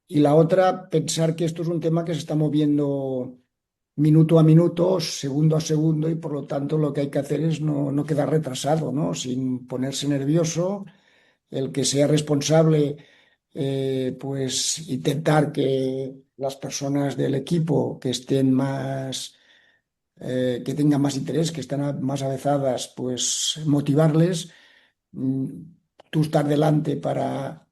Y la otra, pensar que esto es un tema que se está moviendo minuto a minuto, segundo a segundo, y por lo tanto lo que hay que hacer es no quedar retrasado, ¿no? Sin ponerse nervioso, el que sea responsable, pues intentar que las personas del equipo que estén más, que tengan más interés, que están más avezadas, pues motivarles, mm, tú estar delante para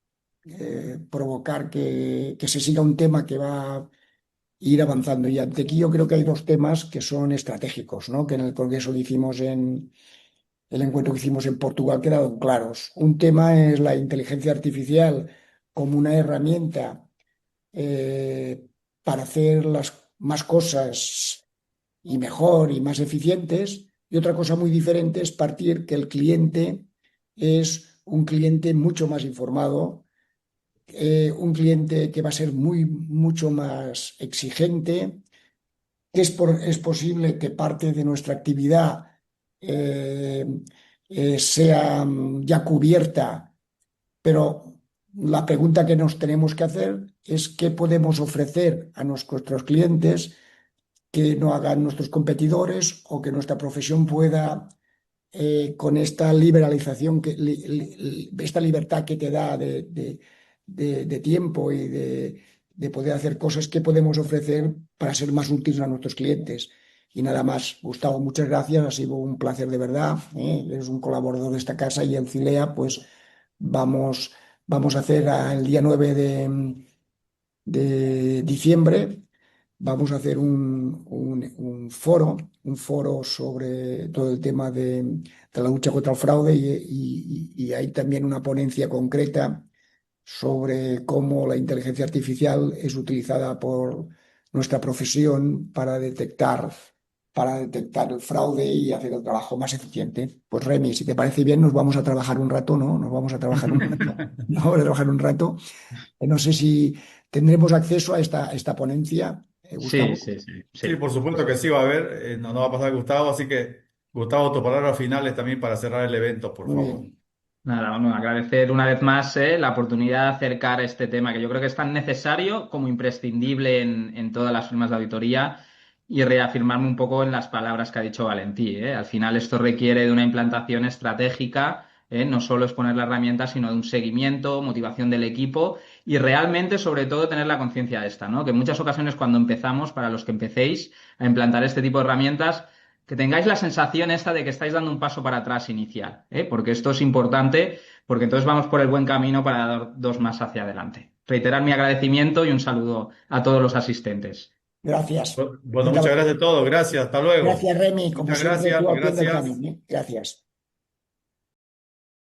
provocar que se siga un tema que va a ir avanzando. Y ante aquí yo creo que hay dos temas que son estratégicos, ¿no? Que en el congreso que hicimos el encuentro que hicimos en Portugal quedaron claros. Un tema es la inteligencia artificial como una herramienta eh, para hacer las más cosas y mejor y más eficientes. Y otra cosa muy diferente es partir que el cliente es un cliente mucho más informado, un cliente que va a ser mucho más exigente, que es posible que parte de nuestra actividad eh, sea ya cubierta, pero la pregunta que nos tenemos que hacer es qué podemos ofrecer a nuestros clientes que no hagan nuestros competidores o que nuestra profesión pueda, con esta liberalización, esta libertad que te da de tiempo y de poder hacer cosas que podemos ofrecer para ser más útiles a nuestros clientes. Y nada más, Gustavo, muchas gracias, ha sido un placer de verdad, ¿eh? Eres un colaborador de esta casa y en Cilea, pues vamos, vamos a hacer el día 9 de diciembre. Vamos a hacer un foro sobre todo el tema de la lucha contra el fraude y hay también una ponencia concreta sobre cómo la inteligencia artificial es utilizada por nuestra profesión para detectar el fraude y hacer el trabajo más eficiente. Pues Remy, si te parece bien, nos vamos a trabajar un rato, ¿no? Nos vamos a trabajar un rato. Nos vamos a trabajar un rato. No sé si tendremos acceso a esta ponencia, Sí, Gustavo. sí, sí, Sí, sí. por supuesto que sí va a haber, no nos va a pasar Gustavo, así que Gustavo, tus palabras finales también para cerrar el evento, por Muy favor. bien. Nada, bueno, agradecer una vez más la oportunidad de acercar este tema que yo creo que es tan necesario como imprescindible en todas las firmas de auditoría y reafirmarme un poco en las palabras que ha dicho Valentí. Al final esto requiere de una implantación estratégica No solo es poner la herramienta, sino de un seguimiento, motivación del equipo y realmente, sobre todo, tener la conciencia de esta, ¿no? Que en muchas ocasiones cuando empezamos, para los que empecéis a implantar este tipo de herramientas, que tengáis la sensación esta de que estáis dando un paso para atrás inicial, ¿eh? Porque esto es importante, porque entonces vamos por el buen camino para dar dos más hacia adelante. Reiterar mi agradecimiento y un saludo a todos los asistentes. Gracias. Bueno, muchas gracias a todos. Gracias. Hasta luego. Gracias, Remy. Como Muchas siempre, gracias. tú al pie del Gracias. cañón, ¿eh? Gracias.